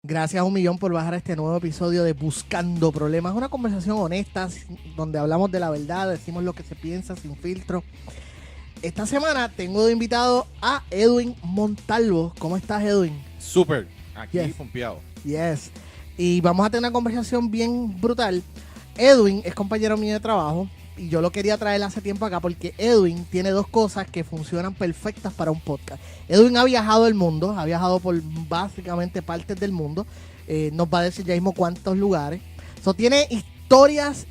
Gracias a 1,000,000 por bajar a este nuevo episodio de Buscando Problemas. Una conversación honesta donde hablamos de la verdad, decimos lo que se piensa sin filtro. Esta semana tengo de invitado a Edwin Montalvo. ¿Cómo estás, Edwin? Súper, aquí Yes. pompeado. Yes. Y vamos a tener una conversación bien brutal. Edwin es compañero mío de trabajo y yo lo quería traer hace tiempo acá porque Edwin tiene dos cosas que funcionan perfectas para un podcast. Edwin ha viajado el mundo, ha viajado por básicamente partes del mundo. Nos va a decir ya mismo cuántos lugares. Tiene historias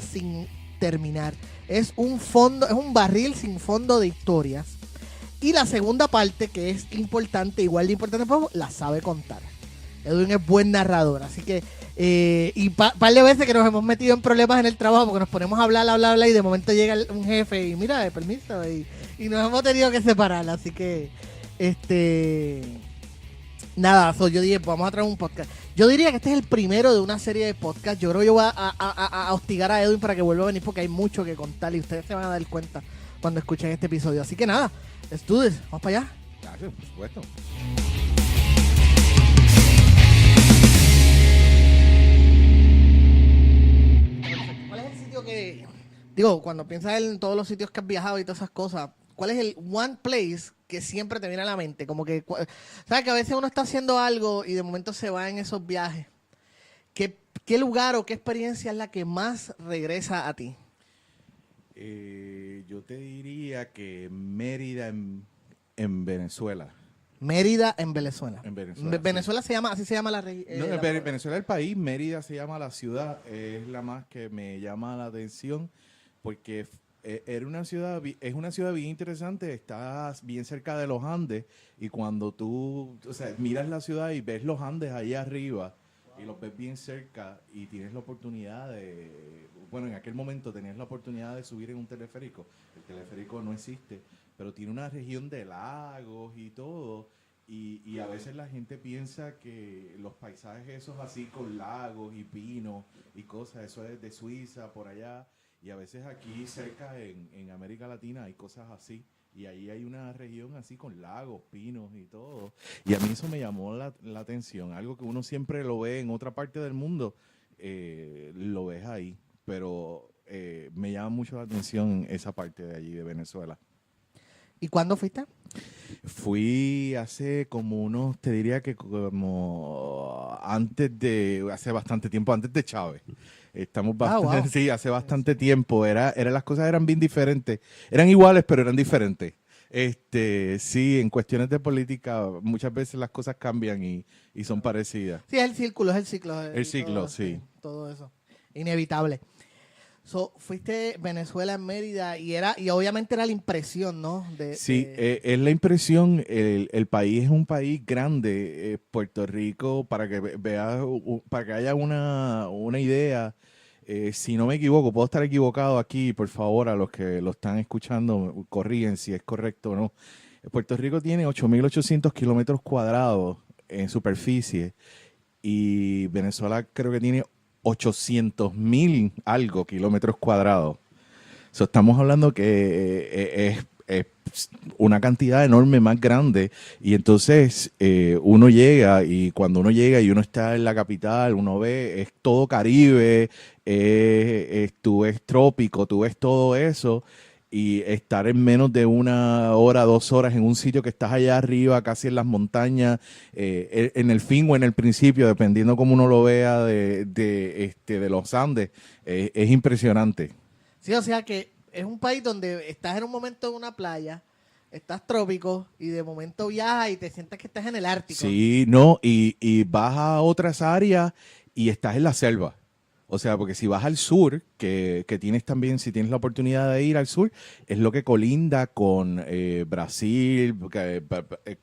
sin terminar. Es un barril sin fondo de historias. Y la segunda parte, que es importante, igual de importante, la sabe contar. Edwin es buen narrador, así que y par de veces que nos hemos metido en problemas en el trabajo porque nos ponemos a hablar y de momento llega un jefe y mira, permiso, y nos hemos tenido que separar, así que nada, yo dije, vamos a traer un podcast. Yo diría que este es el primero de una serie de podcasts. Yo creo que yo voy a hostigar a Edwin para que vuelva a venir porque hay mucho que contar y ustedes se van a dar cuenta cuando escuchen este episodio. Así que nada, estudios, vamos para allá. Claro, por supuesto. ¿Cuál es el sitio que, digo, cuando piensas en todos los sitios que has viajado y todas esas cosas, cuál es el one place que siempre te viene a la mente? Como que, ¿sabes? Que a veces uno está haciendo algo y de momento se va en esos viajes. ¿Qué lugar o qué experiencia es la que más regresa a ti? Yo te diría que Mérida en Venezuela. Mérida en Venezuela. En Venezuela, Venezuela se llama, así se llama la región. No, Venezuela es el país, Mérida se llama la ciudad. Es la más que me llama la atención porque es una ciudad bien interesante, está bien cerca de los Andes y cuando tú, miras la ciudad y ves los Andes ahí arriba y los ves bien cerca y tienes la oportunidad en aquel momento tenías la oportunidad de subir en un teleférico. El teleférico no existe, pero tiene una región de lagos y todo. Y a veces la gente piensa que los paisajes esos así con lagos y pinos y cosas, eso es de Suiza, por allá. Y a veces aquí cerca en América Latina hay cosas así. Y ahí hay una región así con lagos, pinos y todo. Y a mí eso me llamó la atención. Algo que uno siempre lo ve en otra parte del mundo, lo ves ahí. Pero me llama mucho la atención esa parte de allí de Venezuela. ¿Y cuándo fuiste? Fui hace te diría que como hace bastante tiempo, antes de Chávez. Estamos bastante, wow. Sí, hace bastante tiempo. Las cosas eran bien diferentes. Eran iguales, pero eran diferentes. Sí, en cuestiones de política, muchas veces las cosas cambian y son parecidas. Sí, es el ciclo. El ciclo, todo, sí. Todo eso. Inevitable. Fuiste Venezuela en Mérida y obviamente era la impresión, ¿no? Sí, es la impresión. El país es un país grande. Puerto Rico, para que veas, para que haya una idea, si no me equivoco, puedo estar equivocado aquí, por favor, a los que lo están escuchando, corrigen si es correcto o no. Puerto Rico tiene 8.800 kilómetros cuadrados en superficie y Venezuela creo que tiene 800.000 algo kilómetros cuadrados. Estamos hablando que es una cantidad enorme más grande y entonces uno llega y cuando uno llega y uno está en la capital, uno ve, es todo Caribe, tú ves trópico, tú ves todo eso y estar en menos de 1 hora, 2 horas en un sitio que estás allá arriba, casi en las montañas, en el fin o en el principio, dependiendo cómo uno lo vea de los Andes, es impresionante. Sí, o sea que es un país donde estás en un momento en una playa, estás trópico y de momento viajas y te sientes que estás en el Ártico. Sí, no, y vas a otras áreas y estás en la selva. O sea, porque si vas al sur, que tienes también, si tienes la oportunidad de ir al sur, es lo que colinda con Brasil, que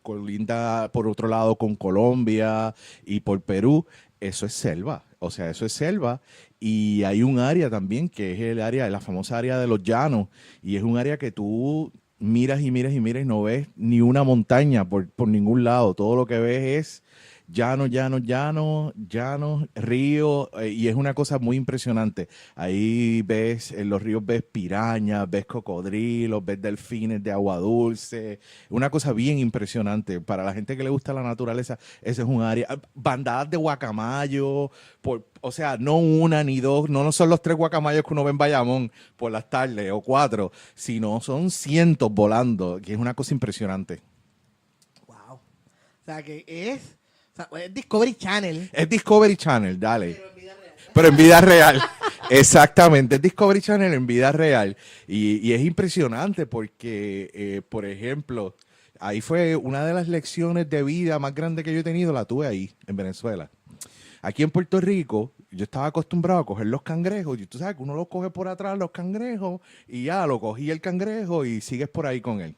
colinda por otro lado con Colombia y por Perú, eso es selva. O sea, eso es selva. Y hay un área también que es la famosa área de los llanos. Y es un área que tú miras y no ves ni una montaña por ningún lado. Todo lo que ves es llano, río, y es una cosa muy impresionante. Ahí ves, en los ríos ves pirañas, ves cocodrilos, ves delfines de agua dulce, una cosa bien impresionante. Para la gente que le gusta la naturaleza, ese es un área. Bandadas de guacamayo, o sea, no una ni dos, no son los 3 guacamayos que uno ve en Bayamón por las tardes o 4, sino son cientos volando, que es una cosa impresionante. Wow. O sea, que es Discovery Channel. Es Discovery Channel, dale. Pero en vida real. Pero en vida real. Exactamente, es Discovery Channel en vida real. Y es impresionante porque, por ejemplo, ahí fue una de las lecciones de vida más grandes que yo he tenido, la tuve ahí, en Venezuela. Aquí en Puerto Rico, yo estaba acostumbrado a coger los cangrejos, y tú sabes que uno los coge por atrás, los cangrejos, y ya lo cogí el cangrejo y sigues por ahí con él.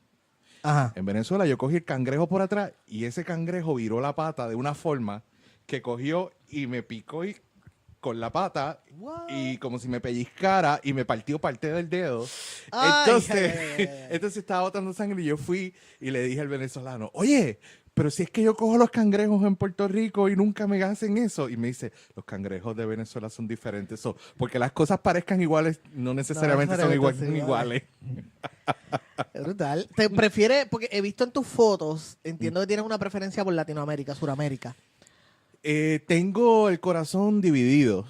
Ajá. En Venezuela yo cogí el cangrejo por atrás y ese cangrejo viró la pata de una forma que cogió y me picó con la pata What? y como si me pellizcara y me partió parte del dedo. Ay, Entonces, ay, ay, ay. entonces estaba botando sangre y yo fui y le dije al venezolano, oye, pero si es que yo cojo los cangrejos en Puerto Rico y nunca me hacen eso. Y me dice, los cangrejos de Venezuela son diferentes. Porque las cosas parezcan iguales, no necesariamente son iguales. Es brutal. ¿Te prefieres? Porque he visto en tus fotos, entiendo que tienes una preferencia por Latinoamérica, Suramérica. Tengo el corazón dividido.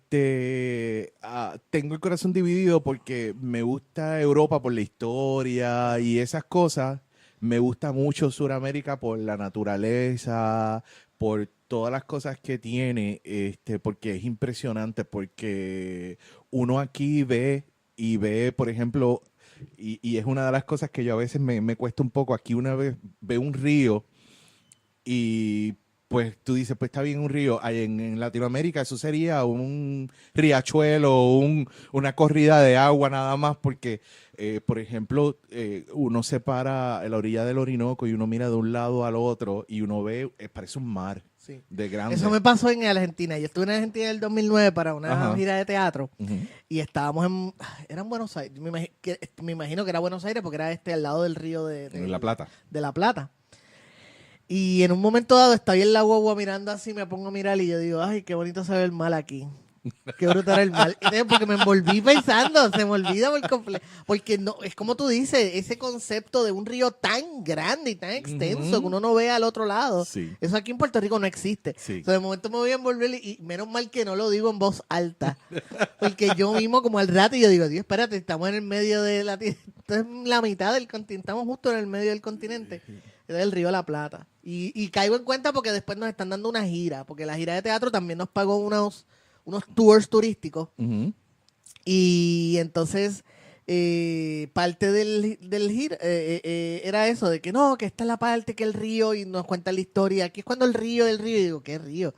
Tengo el corazón dividido porque me gusta Europa por la historia y esas cosas. Me gusta mucho Sudamérica por la naturaleza, por todas las cosas que tiene, porque es impresionante, porque uno aquí ve, por ejemplo, y es una de las cosas que yo a veces me cuesta un poco. Aquí una vez ve un río y pues tú dices, pues está bien un río. En Latinoamérica eso sería un riachuelo, una corrida de agua nada más, porque, por ejemplo, uno se para en la orilla del Orinoco y uno mira de un lado al otro y uno ve, parece un mar Sí. de grande. Eso me pasó en Argentina. Yo estuve en Argentina en el 2009 para una Ajá. gira de teatro Ujú. y estábamos era en Buenos Aires. Me imagino que era Buenos Aires porque era al lado del río En La Plata. de La Plata. Y en un momento dado estaba en la guagua mirando así, me pongo a mirar y yo digo, ay, qué bonito se ve el mar aquí. Qué brutal el mar. Y entonces, porque me envolví pensando, se me olvida por completo. Porque no, es como tú dices, ese concepto de un río tan grande y tan extenso que uno no ve al otro lado. Sí. Eso aquí en Puerto Rico no existe. Sí. Entonces, de momento me voy a envolver y menos mal que no lo digo en voz alta. Porque yo mismo, como al rato, yo digo, Dios, espérate, estamos en el medio de la tierra. Esto es la mitad del continente, estamos justo en el medio del continente. Es del río La Plata. Y caigo en cuenta porque después nos están dando una gira, porque la gira de teatro también nos pagó unos tours turísticos. Ujú. Y entonces, parte del gira era eso, de que no, que esta es la parte que el río, y nos cuenta la historia. Aquí es cuando el río, y digo, ¿qué río?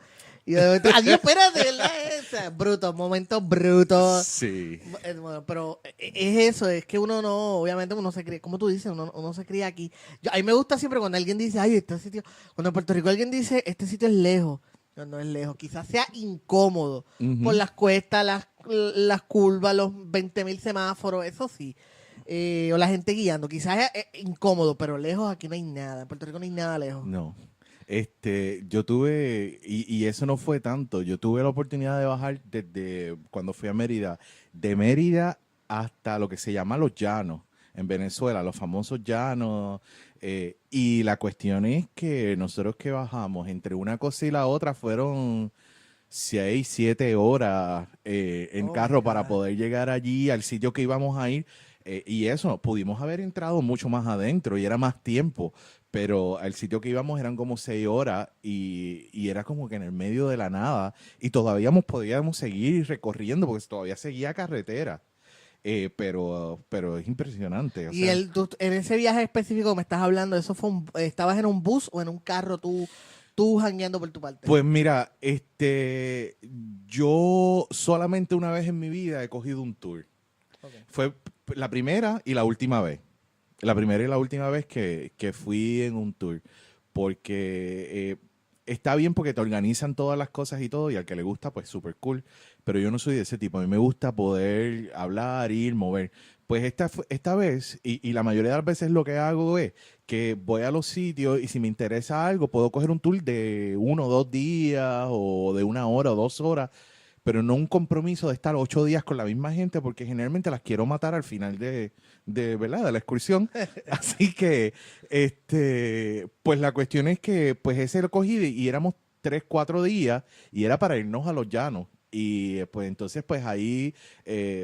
Y de momento, adiós, espérate, ¿verdad? Bruto, momentos brutos. Sí. Bueno, pero es eso, es que uno no, obviamente uno se cría, como tú dices, uno se cría aquí. A mí me gusta siempre cuando alguien dice, ay, este sitio, cuando en Puerto Rico alguien dice, este sitio es lejos. No es lejos, quizás sea incómodo Ujú. por las cuestas, las curvas, los 20.000 semáforos, eso sí. O la gente guiando, quizás es incómodo, pero lejos aquí no hay nada. En Puerto Rico no hay nada lejos. No. Yo tuve, y eso no fue tanto, yo tuve la oportunidad de bajar desde cuando fui a Mérida, de Mérida hasta lo que se llama Los Llanos, en Venezuela, los famosos llanos, y la cuestión es que nosotros que bajamos, entre una cosa y la otra fueron 6, 7 horas en Oh, carro my para God. poder llegar allí al sitio que íbamos a ir. Y eso, pudimos haber entrado mucho más adentro y era más tiempo, pero al sitio que íbamos eran como 6 horas y era como que en el medio de la nada y todavía podíamos seguir recorriendo porque todavía seguía carretera. Pero es impresionante. O Y sea, en ese viaje específico que me estás hablando, ¿eso fue estabas en un bus o en un carro tú jangueando por tu parte? pues mira, yo solamente una vez en mi vida he cogido un tour. Ok. Fue la primera y la última vez. La primera y la última vez que fui en un tour. Porque está bien porque te organizan todas las cosas y todo, y al que le gusta, pues súper cool. Pero yo no soy de ese tipo. A mí me gusta poder hablar, ir, mover. Pues esta vez, y la mayoría de las veces lo que hago es que voy a los sitios y si me interesa algo, puedo coger un tour de 1 o 2 días o de 1 hora o 2 horas, pero no un compromiso de estar 8 días con la misma gente porque generalmente las quiero matar al final ¿verdad? De la excursión. Así que, pues la cuestión es que, pues ese lo cogí y éramos 3, 4 días y era para irnos a los llanos. Y pues entonces pues ahí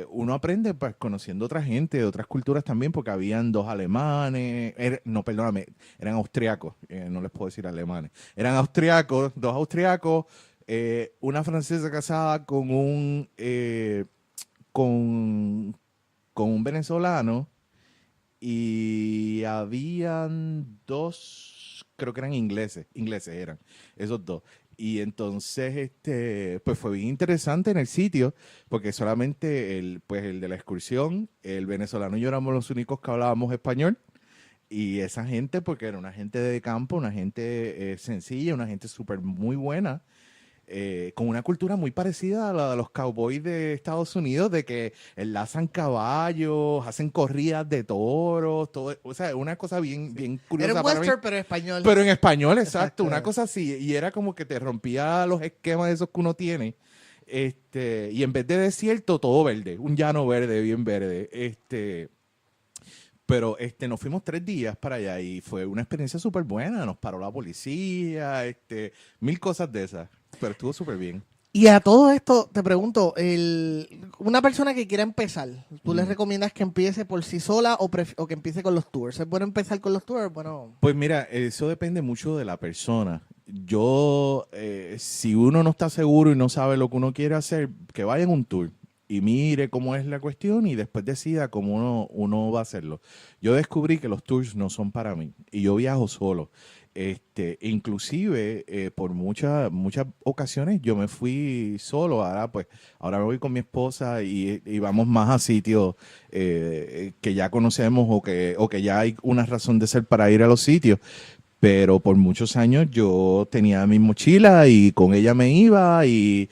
uno aprende pues conociendo otra gente de otras culturas también porque habían 2 alemanes, no, perdóname, eran austriacos, no les puedo decir alemanes, eran austriacos, 2 austriacos, una francesa casada con un venezolano y habían 2, creo que eran ingleses eran, esos dos. Y entonces, pues fue bien interesante en el sitio, porque solamente pues el de la excursión, el venezolano y yo éramos los únicos que hablábamos español. Y esa gente, porque era una gente de campo, una gente sencilla, una gente súper muy buena, con una cultura muy parecida a la de los cowboys de Estados Unidos, de que enlazan caballos, hacen corridas de toros, todo, o sea, una cosa bien, bien curiosa Era un para mí. western, pero en español. Pero en español, exacto, una cosa así, y era como que te rompía los esquemas esos que uno tiene, y en vez de desierto, todo verde, un llano verde, bien verde, pero nos fuimos 3 días para allá y fue una experiencia súper buena. Nos paró la policía, mil cosas de esas. Pero estuvo súper bien. Y a todo esto, te pregunto, una persona que quiera empezar, ¿tú le Mm. recomiendas que empiece por sí sola o que empiece con los tours? ¿Es bueno empezar con los tours? Bueno, Pues mira, eso depende mucho de la persona. Yo, si uno no está seguro y no sabe lo que uno quiere hacer, que vaya en un tour y mire cómo es la cuestión y después decida cómo uno va a hacerlo. Yo descubrí que los tours no son para mí y yo viajo solo. Inclusive por muchas ocasiones yo me fui solo. Ahora me voy con mi esposa y vamos más a sitios que ya conocemos o que ya hay una razón de ser para ir a los sitios. Pero por muchos años yo tenía mi mochila y con ella me iba y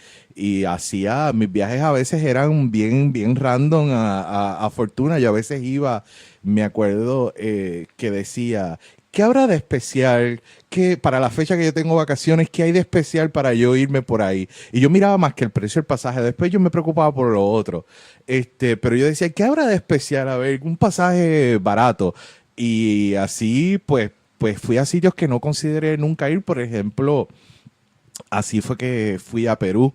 hacía, mis viajes a veces eran bien, bien random a fortuna. Yo a veces iba, me acuerdo que decía, ¿qué habrá de especial? ¿Qué, para la fecha que yo tengo vacaciones, qué hay de especial para yo irme por ahí? Y yo miraba más que el precio del pasaje, después yo me preocupaba por lo otro. Pero yo decía, ¿qué habrá de especial? A ver, un pasaje barato. Y así, pues fui a sitios que no consideré nunca ir. Por ejemplo, así fue que fui a Perú,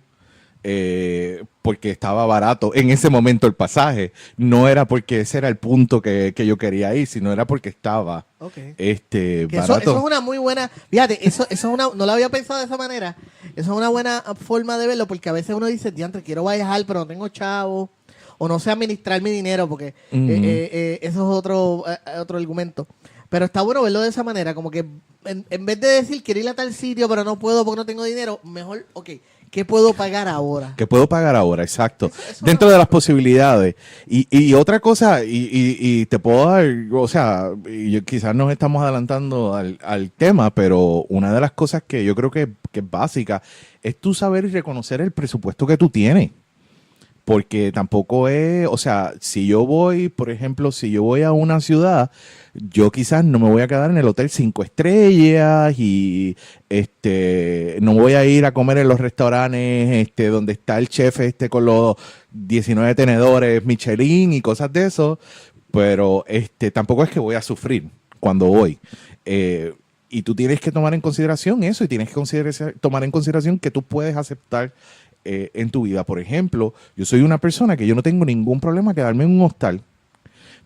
porque estaba barato en ese momento el pasaje. No era porque ese era el punto que yo quería ir, sino era porque estaba ok. Que barato. eso es una muy buena, fíjate, eso es una, no lo había pensado de esa manera, eso es una buena forma de verlo, porque a veces uno dice, diantre, quiero viajar, pero no tengo chavo, o no sé administrar mi dinero, porque Ujú. eso es otro argumento. Pero está bueno verlo de esa manera, como que en vez de decir, quiero ir a tal sitio, pero no puedo porque no tengo dinero, mejor, ok, ¿qué puedo pagar ahora? Que puedo pagar ahora, exacto. Eso Dentro de las posibilidades. Y otra cosa, y te puedo dar, o sea, quizás nos estamos adelantando al tema, pero una de las cosas que yo creo que es básica es tú saber y reconocer el presupuesto que tú tienes. Porque tampoco es, o sea, si yo voy, por ejemplo, si yo voy a una ciudad, yo quizás no me voy a quedar en el hotel 5 estrellas y no voy a ir a comer en los restaurantes donde está el chef con los 19 tenedores Michelin y cosas de eso, pero tampoco es que voy a sufrir cuando voy. Y tú tienes que tomar en consideración eso y tienes que tomar en consideración que tú puedes aceptar en tu vida. Por ejemplo, yo soy una persona que yo no tengo ningún problema quedarme en un hostal,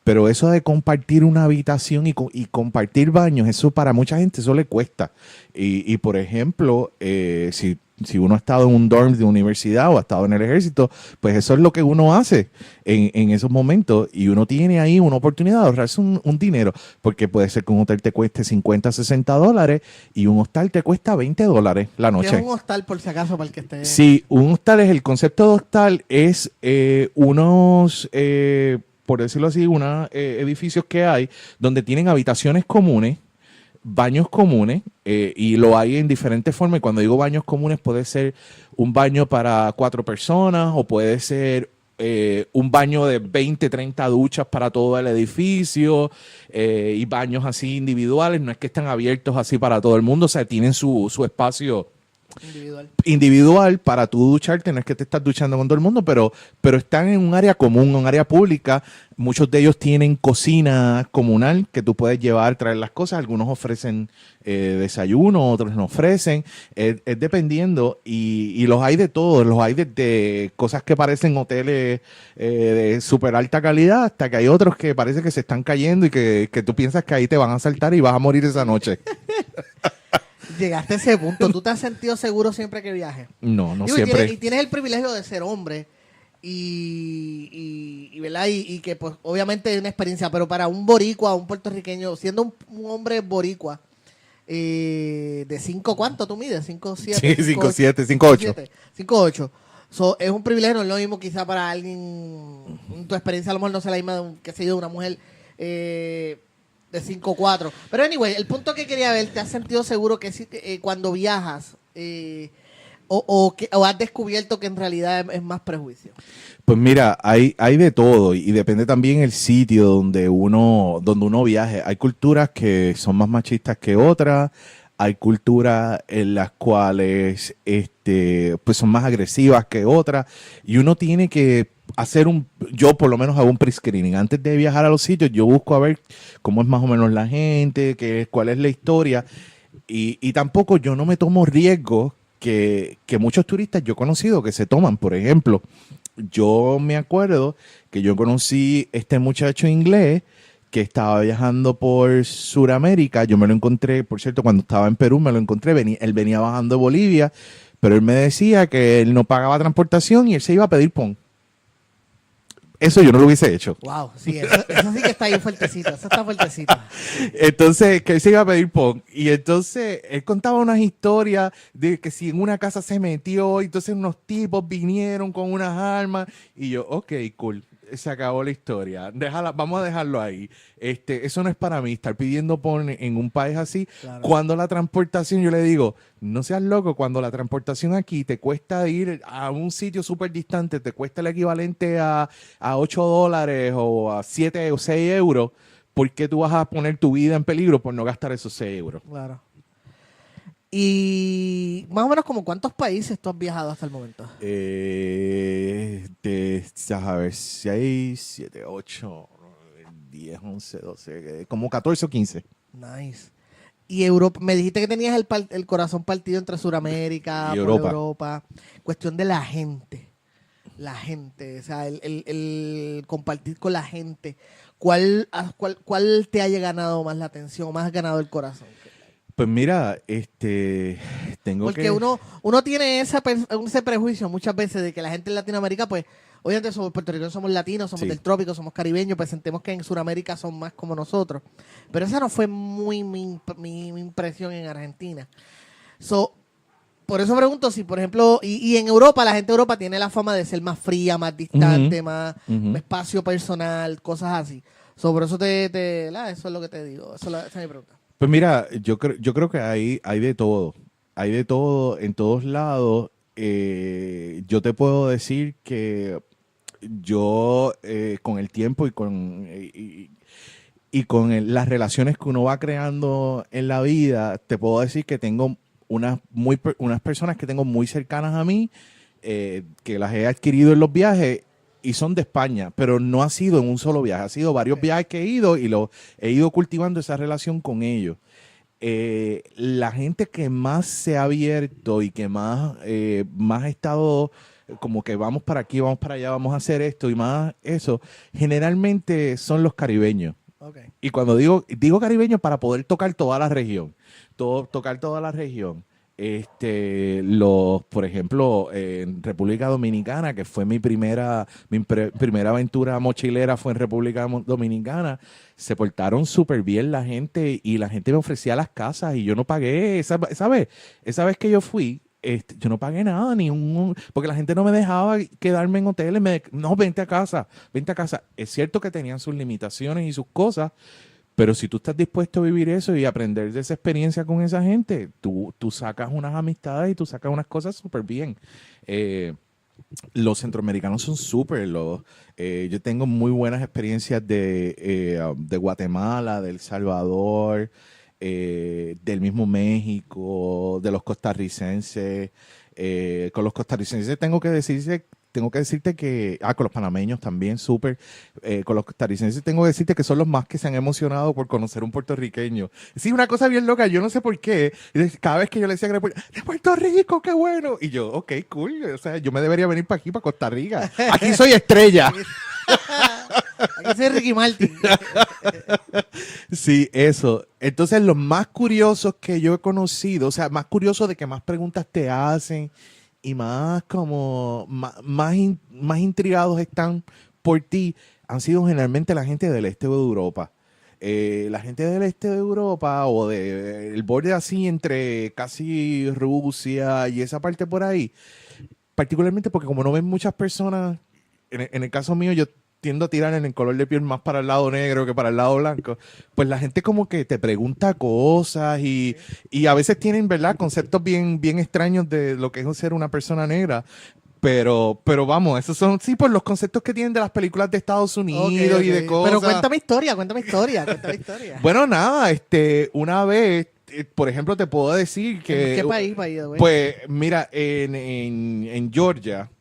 pero eso de compartir una habitación y compartir baños, eso para mucha gente eso le cuesta. Y por ejemplo, si uno ha estado en un dorm de universidad o ha estado en el ejército, pues eso es lo que uno hace en esos momentos y uno tiene ahí una oportunidad de ahorrarse un dinero, porque puede ser que un hotel te cueste $50, $60 y un hostal te cuesta $20 la Que noche. es un hostal, por si acaso, para el que esté... Sí, un hostal el concepto de hostal es por decirlo así, unos edificios que hay donde tienen habitaciones comunes, baños comunes, y lo hay en diferentes formas. Y cuando digo baños comunes, puede ser un baño para 4 personas o puede ser un baño de 20, 30 duchas para todo el edificio y baños así individuales. No es que están abiertos así para todo el mundo, o sea, tienen su espacio individual para tú ducharte. No es que te estás duchando con todo el mundo, pero están en un área común, un área pública. Muchos de ellos tienen cocina comunal que tú puedes llevar, traer las cosas. Algunos ofrecen desayuno, otros no ofrecen. Es dependiendo, y los hay de todos. Los hay desde cosas que parecen hoteles de súper alta calidad hasta que hay otros que parece que se están cayendo y que tú piensas que ahí te van a saltar y vas a morir esa noche. Llegaste a ese punto. ¿Tú te has sentido seguro siempre que viajes? No, no Digo, siempre. Y tienes el privilegio de ser hombre ¿verdad? Y que pues obviamente es una experiencia, pero para un boricua, un puertorriqueño, siendo un hombre boricua, de 5, ¿cuánto tú mides? 5'7". Sí, 5'7", 5'8". 5'8". So, es un privilegio, no es lo mismo quizá para alguien, tu experiencia a lo mejor no sea la misma, qué sé yo, de una mujer de 5'4". Pero anyway, el punto que quería ver, ¿te has sentido seguro que cuando viajas o has descubierto que en realidad es más prejuicio? Pues mira, hay de todo y depende también el sitio donde uno viaje. Hay culturas que son más machistas que otras, hay culturas en las cuales pues son más agresivas que otras, y uno tiene que yo por lo menos hago un pre-screening. Antes de viajar a los sitios, yo busco a ver cómo es más o menos la gente, cuál es la historia, y tampoco yo no me tomo riesgos que muchos turistas yo he conocido que se toman. Por ejemplo, yo me acuerdo que yo conocí este muchacho inglés que estaba viajando por Sudamérica. Yo me lo encontré, por cierto, cuando estaba en Perú, me lo encontré. Él venía bajando de Bolivia, pero él me decía que él no pagaba transportación y él se iba a pedir pon. Eso yo no lo hubiese hecho. Wow, sí, eso sí que está ahí fuertecito, eso está fuertecito. Entonces, que él se iba a pedir pon. Y entonces, él contaba unas historias de que si en una casa se metió, y entonces unos tipos vinieron con unas armas. Y yo, ok, cool. Se acabó la historia. Vamos a dejarlo ahí. Eso no es para mí, estar pidiendo pon en un país así. Claro. Cuando la transportación, yo le digo, no seas loco, cuando la transportación aquí te cuesta ir a un sitio súper distante, te cuesta el equivalente a $8 o a 7 o 6 euros, ¿por qué tú vas a poner tu vida en peligro por no gastar esos 6 euros? Claro. Y más o menos, como ¿cuántos países tú has viajado hasta el momento? A ver, 6, 7, 8, 10, 11, 12, como 14 o 15. Nice. Y Europa, me dijiste que tenías el corazón partido entre Sudamérica y Europa. Cuestión de la gente. La gente, o sea, el compartir con la gente. ¿Cuál te haya ganado más la atención, más has ganado el corazón? Pues mira, Porque uno tiene ese prejuicio muchas veces de que la gente en Latinoamérica, pues, obviamente somos puertorriqueños, somos latinos, somos del trópico, somos caribeños, pues sentemos que en Sudamérica son más como nosotros. Pero esa no fue muy mi impresión en Argentina. Por eso pregunto si, por ejemplo, y en Europa, la gente de Europa tiene la fama de ser más fría, más distante, más espacio personal, cosas así. Por eso eso es lo que te digo. Esa es mi pregunta. Pues mira, yo creo que hay de todo. Hay de todo en todos lados. Yo te puedo decir que yo, con el tiempo y con las relaciones que uno va creando en la vida, te puedo decir que tengo unas personas que tengo muy cercanas a mí, que las he adquirido en los viajes, y son de España, pero no ha sido en un solo viaje, ha sido varios viajes que he ido y he ido cultivando esa relación con ellos. La gente que más se ha abierto y que más ha estado como que vamos para aquí, vamos para allá, vamos a hacer esto y más eso, generalmente son los caribeños. Okay. Y cuando digo caribeños, para poder tocar toda la región, tocar toda la región. Por ejemplo, en República Dominicana, que fue mi primera aventura mochilera, fue en República Dominicana, se portaron súper bien la gente y la gente me ofrecía las casas y yo no pagué. Esa vez que yo fui, yo no pagué nada, porque la gente no me dejaba quedarme en hoteles. No, vente a casa. Es cierto que tenían sus limitaciones y sus cosas, pero si tú estás dispuesto a vivir eso y aprender de esa experiencia con esa gente, tú sacas unas amistades y tú sacas unas cosas súper bien. Los centroamericanos son súper. Yo tengo muy buenas experiencias de Guatemala, de El Salvador, del mismo México, de los costarricenses. Con los costarricenses tengo que decirte que, con los panameños también, súper. Con los costarricenses tengo que decirte que son los más que se han emocionado por conocer un puertorriqueño. Sí, una cosa bien loca, yo no sé por qué. Cada vez que yo le decía que era de Puerto Rico, qué bueno. Y yo, ok, cool. O sea, yo me debería venir para aquí, para Costa Rica. Aquí soy estrella. Aquí soy Ricky Martin. Sí, eso. Entonces, los más curiosos que yo he conocido, o sea, más curiosos de que más preguntas te hacen y más como, más intrigados están por ti, han sido generalmente la gente del este de Europa. La gente del este de Europa o del borde así entre casi Rusia y esa parte por ahí, particularmente porque como no ven muchas personas, en el caso mío yo tiendo a tirar en el color de piel más para el lado negro que para el lado blanco, pues la gente como que te pregunta cosas y a veces tienen, ¿verdad?, conceptos bien, bien extraños de lo que es ser una persona negra. Pero vamos, esos son, sí, pues los conceptos que tienen de las películas de Estados Unidos Ok. y de cosas. Pero cuéntame historia, cuéntame historia. Bueno, nada, una vez, por ejemplo, te puedo decir que... ¿En qué país, güey? Pues mira, en Georgia,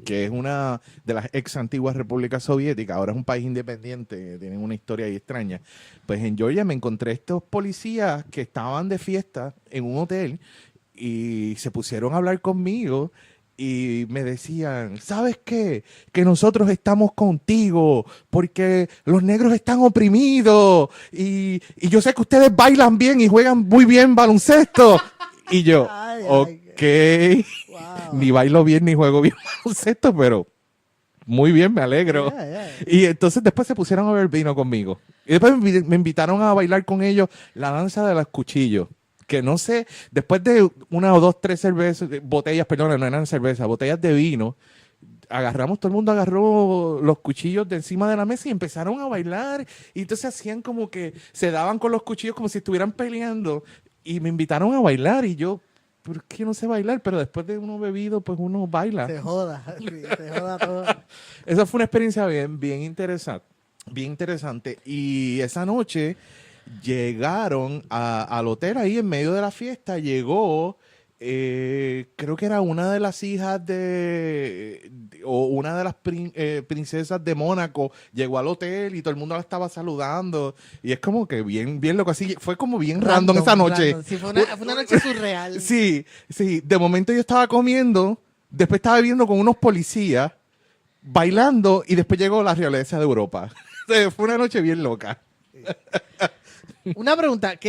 que es una de las ex antiguas repúblicas soviéticas, ahora es un país independiente, tienen una historia ahí extraña. Pues en Georgia me encontré estos policías que estaban de fiesta en un hotel y se pusieron a hablar conmigo. Y me decían, ¿sabes qué? Que nosotros estamos contigo porque los negros están oprimidos y yo sé que ustedes bailan bien y juegan muy bien baloncesto. Y yo, Ay, ok, wow. ni bailo bien ni juego bien baloncesto, pero muy bien, me alegro. Yeah. Y entonces después se pusieron a beber vino conmigo. Y después me invitaron a bailar con ellos la danza de los cuchillos. Que no sé, después de una o dos, tres cervezas, botellas, perdón, no eran cervezas, botellas de vino, todo el mundo agarró los cuchillos de encima de la mesa y empezaron a bailar. Y entonces hacían como que se daban con los cuchillos como si estuvieran peleando. Y me invitaron a bailar y yo, ¿por qué no sé bailar? Pero después de uno bebido, pues uno baila. Se joda, sí, se joda todo. Esa fue una experiencia bien, bien interesante. Bien interesante. Y esa noche llegaron al hotel ahí en medio de la fiesta. Llegó, creo que era una de las hijas o una de las princesas de Mónaco. Llegó al hotel y todo el mundo la estaba saludando. Y es como que bien, bien loco. Así fue como bien random esa noche. Sí, fue una noche surreal. Sí, sí. De momento yo estaba comiendo, después estaba viviendo con unos policías, bailando y después llegó la realeza de Europa. Fue una noche bien loca. Una pregunta,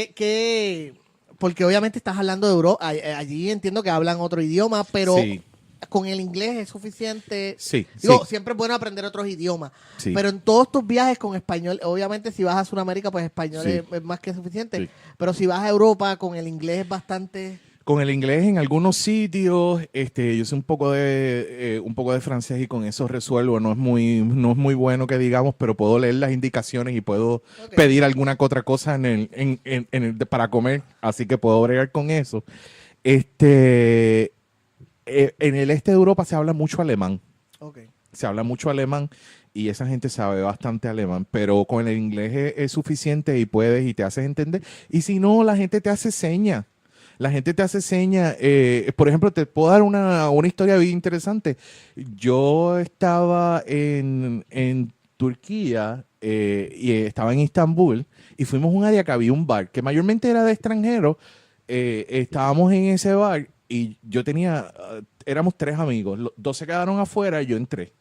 porque obviamente estás hablando de Europa, allí entiendo que hablan otro idioma, pero Sí. con el inglés es suficiente. Sí, Digo, sí. siempre es bueno aprender otros idiomas, Sí. pero en todos tus viajes con español, obviamente si vas a Sudamérica, pues español Sí. es más que suficiente, Sí. pero si vas a Europa, con el inglés es bastante... Con el inglés en algunos sitios, yo sé un poco de francés y con eso resuelvo. No es muy bueno que digamos, pero puedo leer las indicaciones y puedo Ok. pedir alguna que otra cosa para comer, así que puedo bregar con eso. En el este de Europa se habla mucho alemán. Ok. Se habla mucho alemán y esa gente sabe bastante alemán, pero con el inglés es suficiente y puedes y te haces entender. Y si no, la gente te hace señas. La gente te hace señas. Por ejemplo, te puedo dar una historia bien interesante. Yo estaba en Turquía y estaba en Estambul y fuimos a un área que había un bar que mayormente era de extranjeros. Estábamos en ese bar y éramos tres amigos. Los dos se quedaron afuera y yo entré.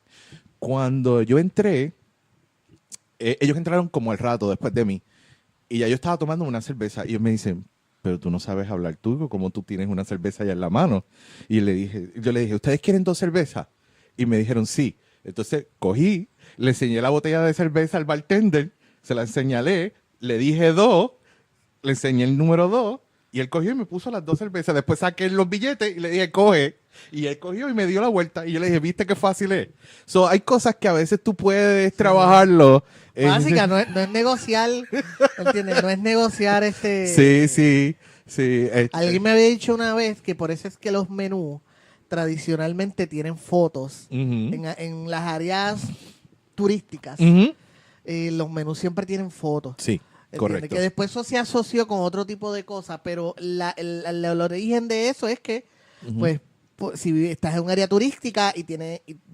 Cuando yo entré, ellos entraron como al rato después de mí. Y ya yo estaba tomando una cerveza y ellos me dicen, pero tú no sabes hablar turco, ¿cómo tú tienes una cerveza ya en la mano? Y yo le dije, ¿ustedes quieren dos cervezas? Y me dijeron, sí. Entonces cogí, le enseñé la botella de cerveza al bartender, se la señalé, le dije dos, le enseñé el número 2 y él cogió y me puso las dos cervezas. Después saqué los billetes y le dije, coge. Y él cogió y me dio la vuelta y yo le dije, ¿viste qué fácil es? Hay cosas que a veces tú puedes trabajarlo. Básica, no es negociar, ¿entiendes? No es negociar Sí, sí, sí. Alguien me había dicho una vez que por eso es que los menús tradicionalmente tienen fotos Ujú. en las áreas turísticas. Ujú. Los menús siempre tienen fotos. Sí, ¿Entiendes? correcto. Que después eso se asoció con otro tipo de cosas, pero el origen de eso es que, Ujú. pues, si estás en un área turística y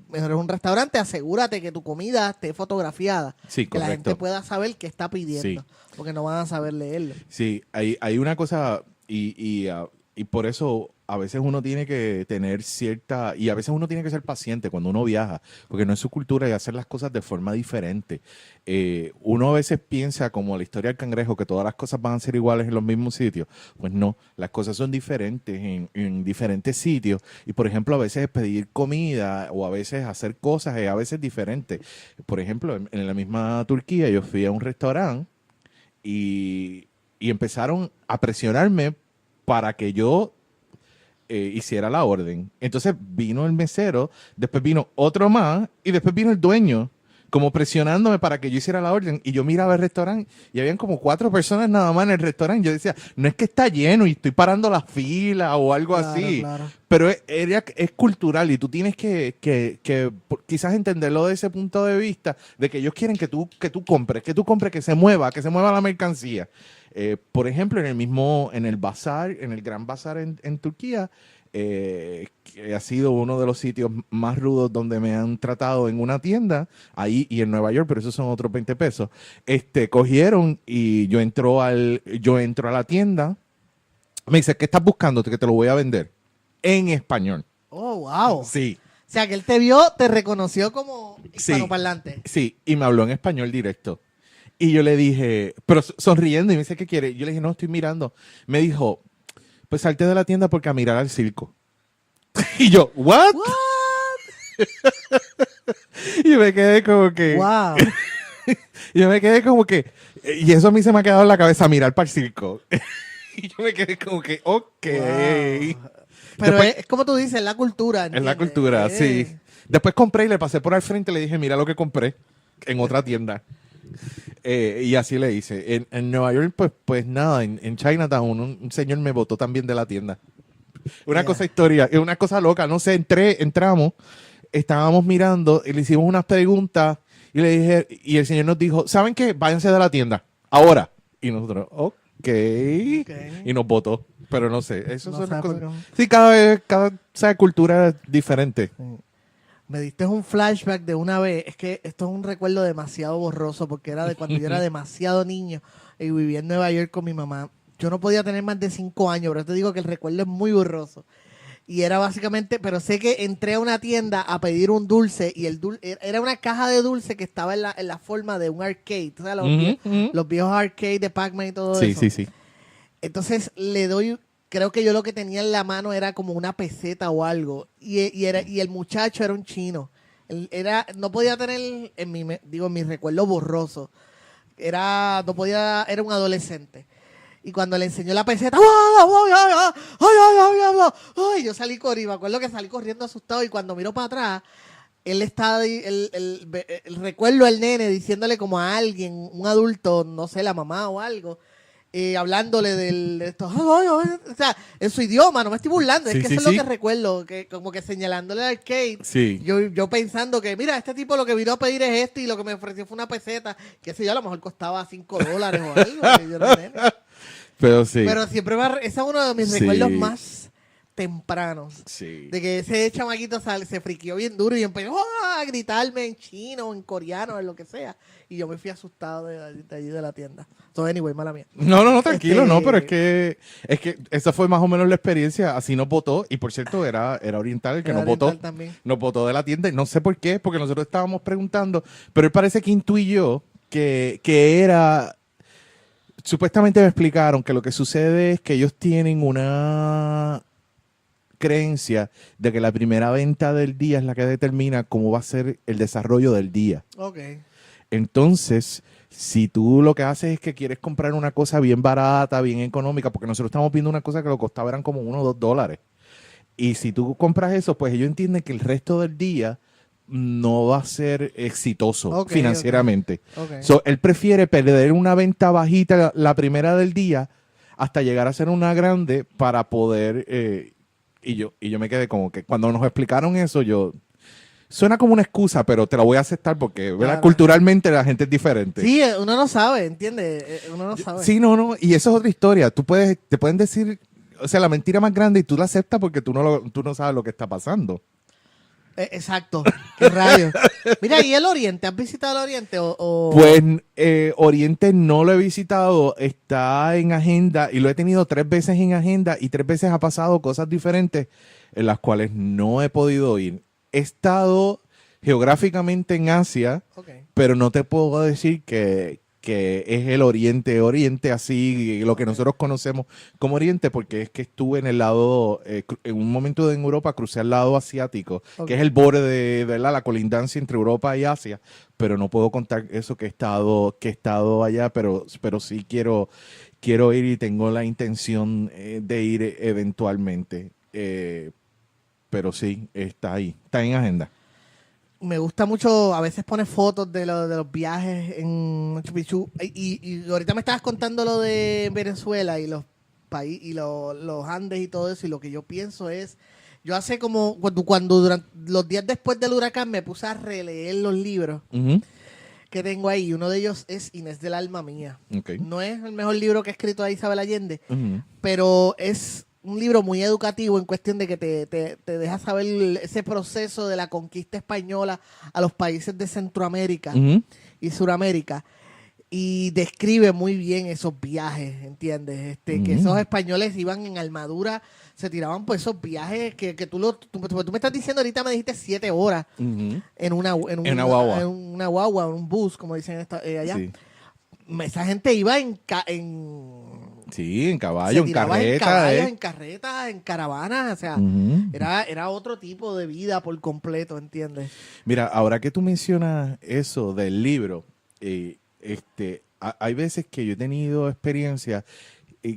mejor es un restaurante, asegúrate que tu comida esté fotografiada. Sí, Que la gente correcto. pueda saber qué está pidiendo, Sí. porque no van a saber leerlo. Sí, hay una cosa y por eso a veces uno tiene que tener cierta, y a veces uno tiene que ser paciente cuando uno viaja, porque no es su cultura y hacer las cosas de forma diferente. Uno a veces piensa, como la historia del cangrejo, que todas las cosas van a ser iguales en los mismos sitios. Pues no, las cosas son diferentes en diferentes sitios. Y por ejemplo, a veces pedir comida o a veces hacer cosas es a veces diferente. Por ejemplo, en la misma Turquía yo fui a un restaurante y empezaron a presionarme para que yo hiciera la orden. Entonces vino el mesero, después vino otro más y después vino el dueño, como presionándome para que yo hiciera la orden. Y yo miraba el restaurante y habían como 4 personas nada más en el restaurante. Yo decía, no es que está lleno y estoy parando la fila o algo Claro, así. claro. Pero es cultural y tú tienes que quizás entenderlo de ese punto de vista, de que ellos quieren que tú compres, que se mueva la mercancía. Por ejemplo, en el bazar, en el Gran Bazar en Turquía, que ha sido uno de los sitios más rudos donde me han tratado en una tienda, ahí y en Nueva York, pero esos son otros 20 pesos. Cogieron y yo entro a la tienda, me dice, ¿qué estás buscando? Que te lo voy a vender. En español. Oh, wow. Sí, O sea, que él te vio, te reconoció como Sí. hispanoparlante. sí, y me habló en español directo. Y yo le dije, pero sonriendo, y me dice, ¿qué quiere? Yo le dije, no, estoy mirando. Me dijo, pues salte de la tienda porque a mirar al circo. Y yo, ¿what? Y me quedé como que, Wow. y eso a mí se me ha quedado en la cabeza, mirar para el circo. Y yo me quedé como que, ok. Wow. Pero Después- es como tú dices, es la cultura. Es la ¿entiendes? cultura, sí. Después compré y le pasé por al frente y le dije, mira lo que compré en otra tienda. Y así le hice. En Nueva York, pues nada, en Chinatown un señor me botó también de la tienda. Una Yeah. cosa historia, es una cosa loca, no sé, entramos, estábamos mirando y le hicimos unas preguntas y le dije, y el señor nos dijo, ¿saben qué? Váyanse de la tienda, ahora. Y nosotros, ok. Y nos votó. Pero no sé, eso No son las sé, cosas. pero- Sí, cada cultura es diferente. Me diste un flashback de una vez. Es que esto es un recuerdo demasiado borroso porque era de cuando yo era demasiado niño y vivía en Nueva York con mi mamá. Yo no podía tener más de 5 años, pero te digo que el recuerdo es muy borroso. Y era básicamente, pero sé que entré a una tienda a pedir un dulce y era una caja de dulce que estaba en la forma de un arcade. O sea, Ujú. los viejos arcades de Pac-Man y todo Sí, eso. sí, sí. Entonces le doy, creo que yo lo que tenía en la mano era como una peseta o algo. Y el muchacho era un chino. No podía tener, en mi recuerdo borroso, era un adolescente. Y cuando le enseñó la peseta, ¡ay! Yo salí corriendo, me acuerdo que salí corriendo asustado y cuando miro para atrás, él está, el recuerdo al nene diciéndole como a alguien, un adulto, no sé, la mamá o algo, hablándole de esto, o sea, en su idioma, no me estoy burlando, Sí, es que sí, eso es sí. lo que recuerdo, que como que señalándole al arcade, Sí. yo pensando que, mira, este tipo lo que vino a pedir es esto y lo que me ofreció fue una peseta, que sé yo, a lo mejor costaba $5 o algo, que yo era nene. Pero sí. Pero siempre ese es uno de mis Sí. recuerdos más tempranos. Sí. De que ese chamaquito se friqueó bien duro y empezó a gritarme en chino, en coreano, en lo que sea. Y yo me fui asustado de allí de la tienda. So, anyway, mala mía. No, tranquilo, Este- no, pero es que esa fue más o menos la experiencia. Así nos votó, y por cierto, era oriental el que Era nos votó. oriental también. Nos votó de la tienda, y no sé por qué, porque nosotros estábamos preguntando, pero él parece que intuyó que era. Supuestamente me explicaron que lo que sucede es que ellos tienen una creencia de que la primera venta del día es la que determina cómo va a ser el desarrollo del día. Ok. Entonces, si tú lo que haces es que quieres comprar una cosa bien barata, bien económica, porque nosotros estamos viendo una cosa que lo costaba eran como $1 o $2. Y si tú compras eso, pues ellos entienden que el resto del día no va a ser exitoso Ok, financieramente. Ok. So, él prefiere perder una venta bajita la primera del día hasta llegar a ser una grande para poder y yo me quedé como que cuando nos explicaron eso, suena como una excusa, pero te la voy a aceptar porque, ¿verdad? Claro. Culturalmente la gente es diferente. Sí, uno no sabe, ¿entiendes? Uno no sabe. Sí, no, y eso es otra historia. Te pueden decir, o sea, la mentira más grande y tú la aceptas porque tú no sabes lo que está pasando. Exacto. ¿Qué rayos? Mira, ¿y el Oriente? ¿Has visitado el Oriente? Pues Oriente no lo he visitado, está en agenda y lo he tenido 3 veces en agenda y 3 veces ha pasado cosas diferentes en las cuales no he podido ir. He estado geográficamente en Asia, Ok. pero no te puedo decir que es el Oriente así, lo que nosotros conocemos como Oriente, porque es que estuve en el lado, en un momento en Europa crucé al lado asiático, Ok. que es el borde de la colindancia entre Europa y Asia, pero no puedo contar eso que he estado allá, pero sí quiero ir y tengo la intención de ir eventualmente. Pero sí, está ahí, está en agenda. Me gusta mucho, a veces pone fotos de los viajes en Machu Picchu. Y ahorita me estabas contando lo de Venezuela y los países y los Andes y todo eso. Y lo que yo pienso es, yo hace como, cuando durante los días después del huracán me puse a releer los libros Ujú. que tengo ahí. Uno de ellos es Inés del alma mía. Ok. No es el mejor libro que ha escrito a Isabel Allende, Ujú. pero es un libro muy educativo en cuestión de que te deja saber ese proceso de la conquista española a los países de Centroamérica Ujú. y Suramérica. Y describe muy bien esos viajes, ¿entiendes? Que Ujú. esos españoles iban en armadura, se tiraban por esos viajes que tú me estás diciendo ahorita, me dijiste 7 horas Ujú. en una guagua. en una guagua, en un bus, como dicen allá. Sí. Esa gente iba Sí, en se caballo, en tiraba en carreta, caballos, en carretas, en caravanas, o sea, Ujú. era otro tipo de vida por completo, ¿entiendes? Mira, ahora que tú mencionas eso del libro, hay veces que yo he tenido experiencias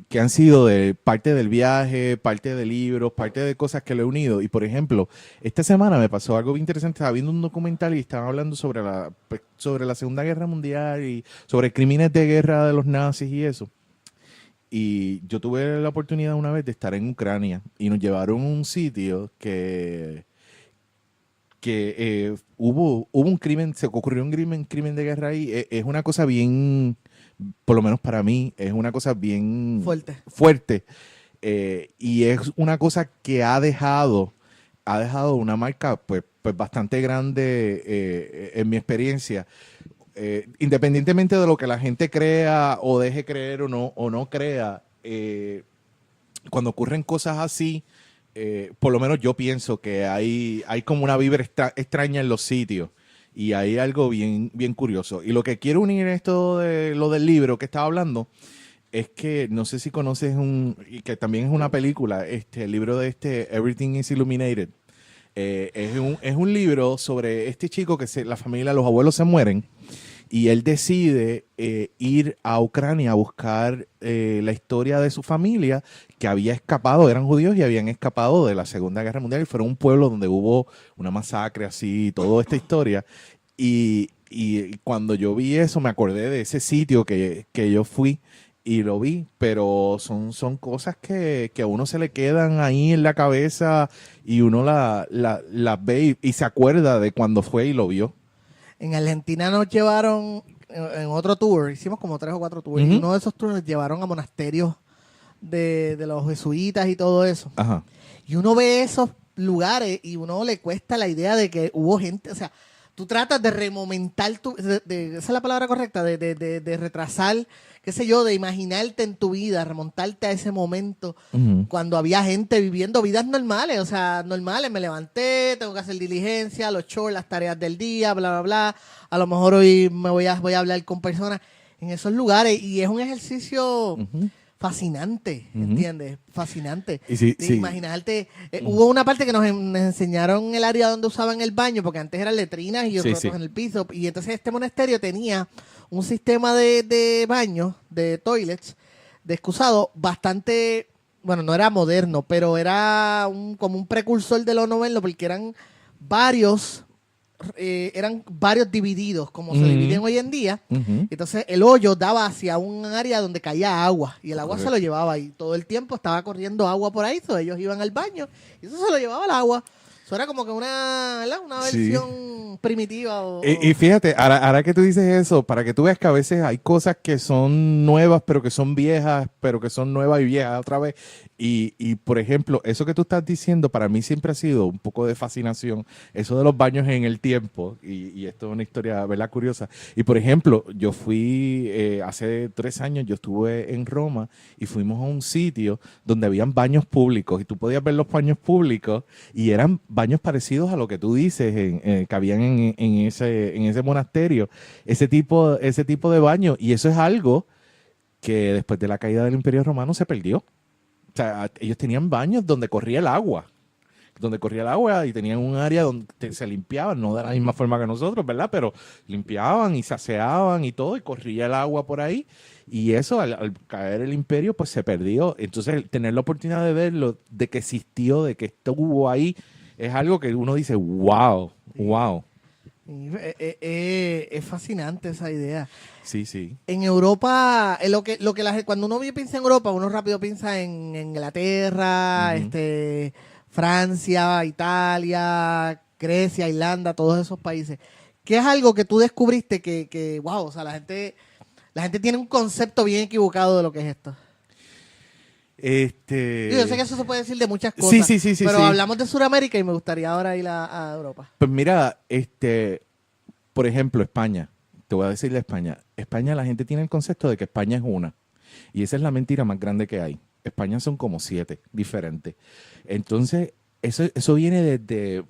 que han sido de parte del viaje, parte de libros, parte de cosas que lo he unido. Y por ejemplo, esta semana me pasó algo bien interesante. Estaba viendo un documental y estaban hablando sobre la Segunda Guerra Mundial y sobre crímenes de guerra de los nazis y eso. Y yo tuve la oportunidad una vez de estar en Ucrania y nos llevaron a un sitio que hubo un crimen, se ocurrió un crimen de guerra ahí. Es una cosa bien, por lo menos para mí, es una cosa bien fuerte. Y es una cosa que ha dejado una marca pues bastante grande en mi experiencia. Independientemente de lo que la gente crea o deje creer o no crea, cuando ocurren cosas así, por lo menos yo pienso que hay como una vibra extraña en los sitios y hay algo bien, bien curioso. Y lo que quiero unir esto de lo del libro que estaba hablando es que no sé si conoces y que también es una película, el libro de Everything is Illuminated. Es un libro sobre este chico que la familia, los abuelos se mueren y él decide ir a Ucrania a buscar la historia de su familia que había escapado, eran judíos y habían escapado de la Segunda Guerra Mundial y fueron un pueblo donde hubo una masacre así, toda esta historia. Y cuando yo vi eso me acordé de ese sitio que yo fui y lo vi, pero son cosas que a uno se le quedan ahí en la cabeza y uno las ve y se acuerda de cuando fue y lo vio. En Argentina nos llevaron en otro tour, hicimos como 3 o 4 tours, Ujú. y uno de esos tours nos llevaron a monasterios de los jesuitas y todo eso. Ajá. Y uno ve esos lugares y uno le cuesta la idea de que hubo gente, o sea, tú tratas de remomentar esa es la palabra correcta, de retrasar, qué sé yo, de imaginarte en tu vida, remontarte a ese momento Ujú. cuando había gente viviendo vidas normales, o sea, normales, me levanté, tengo que hacer diligencia, los chores, las tareas del día, bla, bla, bla, a lo mejor hoy voy a hablar con personas en esos lugares y es un ejercicio Ujú. fascinante, Ujú. ¿entiendes? Fascinante. Y sí, De sí. imaginarte, hubo una parte que nos enseñaron el área donde usaban el baño, porque antes eran letrinas y Sí, otros sí. en el piso, y entonces este monasterio tenía un sistema de baños, de toilets, de excusado, bastante, bueno, no era moderno, pero era como un precursor de lo moderno, porque eran varios eran varios divididos, como se Ujú. dividen hoy en día. Ujú. Entonces el hoyo daba hacia un área donde caía agua y el agua se Correcto. lo llevaba y todo el tiempo estaba corriendo agua por ahí, so ellos iban al baño y eso se lo llevaba el agua. Eso era como que una, ¿verdad? Una Sí. versión primitiva. Y fíjate, ahora que tú dices eso, para que tú veas que a veces hay cosas que son nuevas, pero que son viejas, pero que son nuevas y viejas otra vez. Y por ejemplo, eso que tú estás diciendo, para mí siempre ha sido un poco de fascinación, eso de los baños en el tiempo, y esto es una historia, ¿verdad? Curiosa. Y por ejemplo, yo fui, hace 3 años, yo estuve en Roma y fuimos a un sitio donde habían baños públicos y tú podías ver los baños públicos y eran baños parecidos a lo que tú dices, que habían en ese monasterio, ese tipo de baño. Y eso es algo que después de la caída del Imperio Romano se perdió. O sea, ellos tenían baños donde corría el agua. Donde corría el agua y tenían un área donde se limpiaban, no de la misma forma que nosotros, ¿verdad? Pero limpiaban y se aseaban y todo, y corría el agua por ahí. Y eso, al caer el imperio, pues se perdió. Entonces, tener la oportunidad de verlo, de que existió, de que estuvo ahí, es algo que uno dice, wow, wow. Y, es fascinante esa idea. Sí, sí. En Europa, cuando uno piensa en Europa, uno rápido piensa en Inglaterra, Ujú. Francia, Italia, Grecia, Irlanda, todos esos países. ¿Qué es algo que tú descubriste wow, o sea, la gente tiene un concepto bien equivocado de lo que es esto? Yo sé que eso se puede decir de muchas cosas, Sí, pero sí. hablamos de Sudamérica y me gustaría ahora ir a Europa. Pues mira, por ejemplo, España. Te voy a decir de España. España, la gente tiene el concepto de que España es una. Y esa es la mentira más grande que hay. España son como 7 diferentes. Entonces, eso viene desde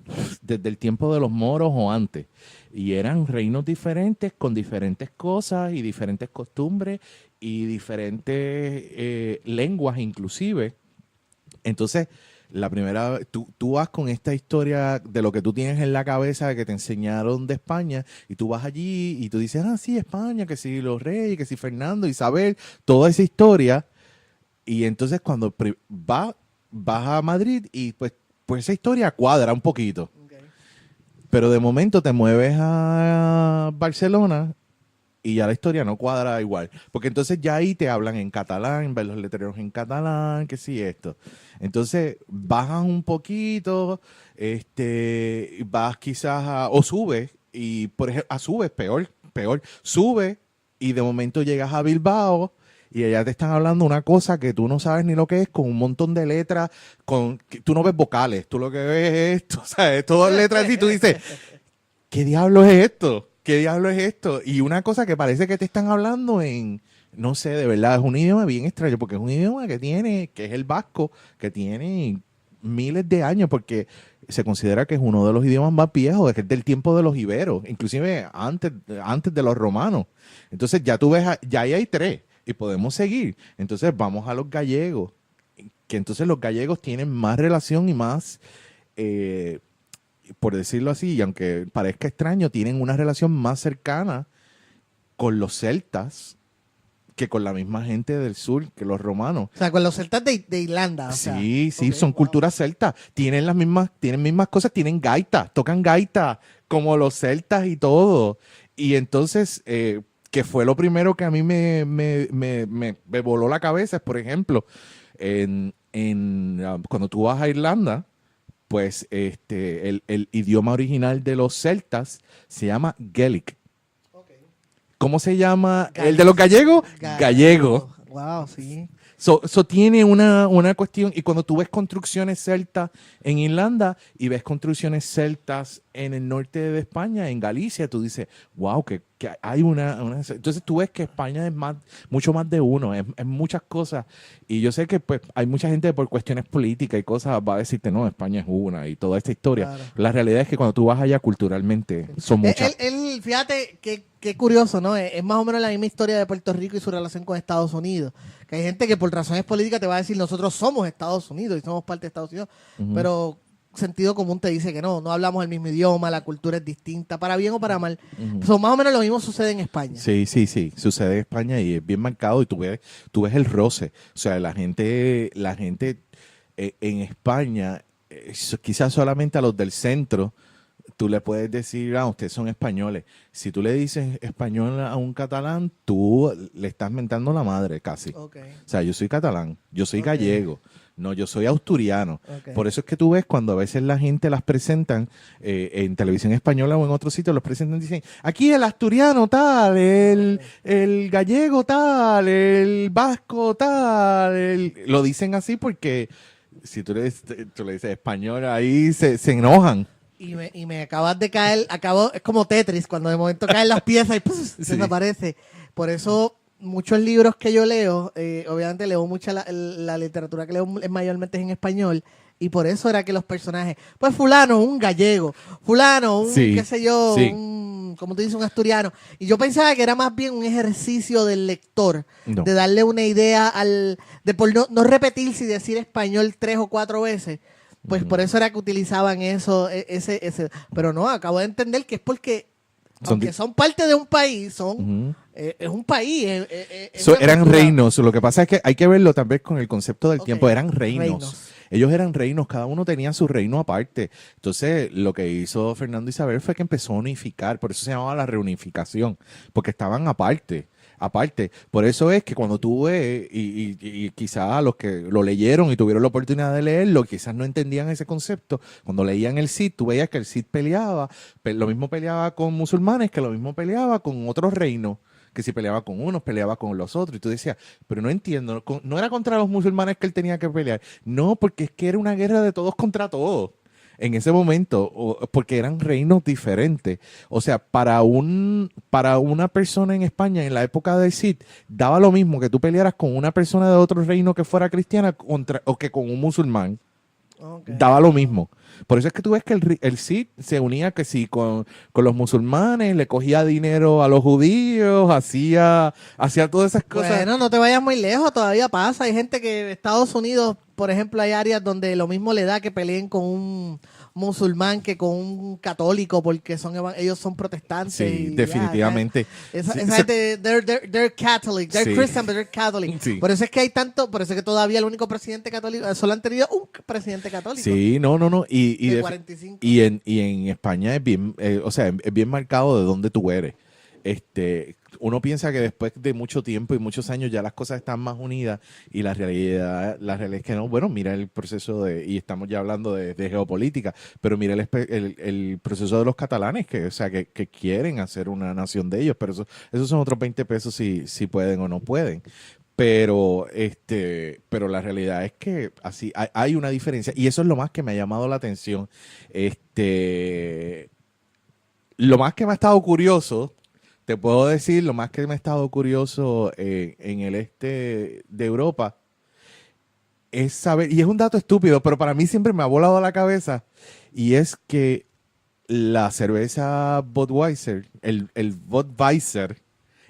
el tiempo de los moros o antes. Y eran reinos diferentes con diferentes cosas y diferentes costumbres y diferentes lenguas inclusive. Entonces, la primera, tú vas con esta historia de lo que tú tienes en la cabeza que te enseñaron de España y tú vas allí y tú dices, ah, sí, España, que sí, los reyes, que sí, Fernando, Isabel, toda esa historia. Y entonces cuando vas a Madrid y pues esa historia cuadra un poquito. Pero de momento te mueves a Barcelona y ya la historia no cuadra igual. Porque entonces ya ahí te hablan en catalán, ves los letreros en catalán, que sí, esto. Entonces bajas un poquito, vas quizás o subes, y por ejemplo, subes, peor, subes y de momento llegas a Bilbao y allá te están hablando una cosa que tú no sabes ni lo que es, con un montón de letras, que tú no ves vocales, tú lo que ves es esto, ¿sabes? Todas letras y tú dices, ¿qué diablo es esto? ¿Qué diablo es esto? Y una cosa que parece que te están hablando no sé, de verdad, es un idioma bien extraño, porque es un idioma que es el vasco, que tiene miles de años, porque se considera que es uno de los idiomas más viejos, que es del tiempo de los iberos, inclusive antes de los romanos. Entonces ya tú ves, ya ahí hay 3, y podemos seguir. Entonces vamos a los gallegos, que entonces los gallegos tienen más relación y más... por decirlo así, y aunque parezca extraño, tienen una relación más cercana con los celtas que con la misma gente del sur, que los romanos. O sea, con los celtas de Irlanda. O sea. Sí, Ok, son wow. culturas celtas. Tienen tienen mismas cosas, tienen gaitas, tocan gaitas como los celtas y todo. Y entonces, que fue lo primero que a mí me voló la cabeza, es por ejemplo, cuando tú vas a Irlanda, pues el idioma original de los celtas se llama Gaelic. Okay. ¿Cómo se llama el de los gallegos? Gallego. Wow, sí. Tiene una cuestión, y cuando tú ves construcciones celtas en Irlanda y ves construcciones celtas en el norte de España, en Galicia, tú dices, wow, que hay Entonces tú ves que España es mucho más de uno, es muchas cosas. Y yo sé que pues hay mucha gente que por cuestiones políticas y cosas va a decirte, no, España es una y toda esta historia. Claro. La realidad es que cuando tú vas allá culturalmente son muchas. Fíjate qué curioso, ¿no? Es más o menos la misma historia de Puerto Rico y su relación con Estados Unidos. Que hay gente que por razones políticas te va a decir, nosotros somos Estados Unidos y somos parte de Estados Unidos, pero sentido común te dice que no hablamos el mismo idioma, la cultura es distinta, para bien o para mal. Más o menos lo mismo sucede en España. Sí, sucede en España y es bien marcado y tú ves el roce. O sea, la gente en España, quizás solamente a los del centro, tú le puedes decir, ustedes son españoles. Si tú le dices español a un catalán, tú le estás mentando la madre casi. Okay. O sea, yo soy catalán, yo soy Okay. gallego, no, yo soy asturiano. Okay. Por eso es que tú ves cuando a veces la gente las presentan en televisión española o en otros sitios, los presentan y dicen, aquí el asturiano tal, el gallego tal, el vasco tal. Lo dicen así porque si tú le dices español, ahí se enojan. Y me acabas de caer, es como Tetris, cuando de momento caen las piezas y ¡puf! Sí. Desaparece. Por eso, muchos libros que yo leo, obviamente leo mucha la literatura que leo mayormente es en español, y por eso era que los personajes, pues fulano, un gallego, fulano, un Sí, qué sé yo, sí. como tú dices, un asturiano. Y yo pensaba que era más bien un ejercicio del lector, No. de darle una idea de por no repetirse y decir español 3 o 4 veces. Pues por eso era que utilizaban eso, ese. Pero no, acabo de entender que es porque, aunque son parte de un país, es un país. Eran reinos. Lo que pasa es que hay que verlo también con el concepto del tiempo. Eran reinos. Ellos eran reinos, cada uno tenía su reino aparte. Entonces, lo que hizo Fernando Isabel fue que empezó a unificar. Por eso se llamaba la reunificación, porque estaban aparte. Por eso es que cuando tú ves, y quizás a los que lo leyeron y tuvieron la oportunidad de leerlo, quizás no entendían ese concepto, cuando leían el Cid, tú veías que el Cid peleaba, lo mismo peleaba con musulmanes, que lo mismo peleaba con otros reinos, que si peleaba con unos, peleaba con los otros, y tú decías, pero no entiendo, no era contra los musulmanes que él tenía que pelear, no, porque es que era una guerra de todos contra todos. En ese momento, porque eran reinos diferentes. O sea, para una persona en España en la época del Cid, daba lo mismo que tú pelearas con una persona de otro reino que fuera cristiana o que con un musulmán. Okay. Daba lo mismo. Por eso es que tú ves que el Cid se unía que sí con los musulmanes, le cogía dinero a los judíos, hacía todas esas cosas. Bueno, no te vayas muy lejos, todavía pasa. Hay gente que en Estados Unidos, por ejemplo, hay áreas donde lo mismo le da que peleen con un musulmán que con un católico porque ellos son protestantes. Sí, definitivamente. Esa gente, they're Catholic, they're Christian, but they're Catholic. Sí. Por eso es que por eso es que todavía el único presidente católico, solo han tenido un presidente católico. Sí, no. Y 45. Y en España es bien, es bien marcado de dónde tú eres. Uno piensa que después de mucho tiempo y muchos años ya las cosas están más unidas y la realidad es que no. Bueno, mira el proceso y estamos ya hablando de geopolítica, pero mira el proceso de los catalanes que quieren hacer una nación de ellos, pero esos son otros 20 pesos si pueden o no pueden. Pero la realidad es que así hay una diferencia y eso es lo más que me ha llamado la atención. Lo más que me ha estado curioso, te puedo decir, lo más que me ha estado curioso en el este de Europa es saber, y es un dato estúpido, pero para mí siempre me ha volado la cabeza, y es que la cerveza Budweiser, el Budweiser,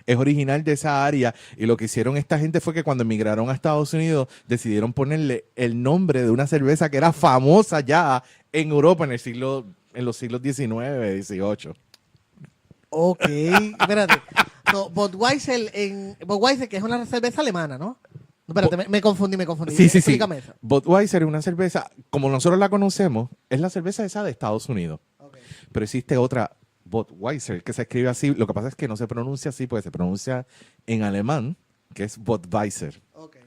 es original de esa área, y lo que hicieron esta gente fue que cuando emigraron a Estados Unidos decidieron ponerle el nombre de una cerveza que era famosa ya en Europa en los siglos XIX, XVIII. Ok, espérate. No, Budweiser, que es una cerveza alemana, ¿no? Espérate, me confundí. Sí. Eso. Budweiser es una cerveza, como nosotros la conocemos, es la cerveza esa de Estados Unidos. Okay. Pero existe otra Budweiser que se escribe así. Lo que pasa es que no se pronuncia así, porque se pronuncia en alemán, que es Budweiser. Okay.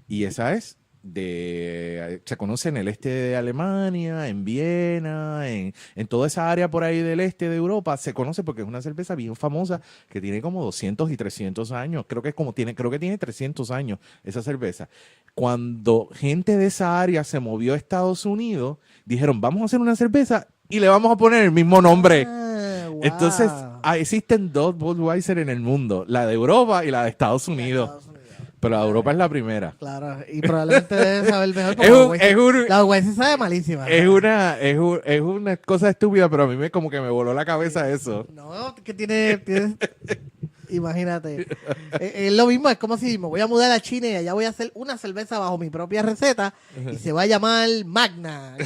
Y esa es se conoce en el este de Alemania, en Viena, en toda esa área por ahí del este de Europa, se conoce porque es una cerveza bien famosa que tiene como 200 y 300 años, creo que tiene 300 años esa cerveza. Cuando gente de esa área se movió a Estados Unidos, dijeron, vamos a hacer una cerveza y le vamos a poner el mismo nombre. Wow. Entonces, existen dos Budweiser en el mundo, la de Europa y la de Estados Unidos. Pero la de Europa es la primera. Claro, y probablemente debe saber mejor. La Budweiser sabe malísima. Es una cosa estúpida, pero a mí como que me voló la cabeza eso. No, que tiene imagínate. Es lo mismo, es como si me voy a mudar a China y allá voy a hacer una cerveza bajo mi propia receta y se va a llamar Magna.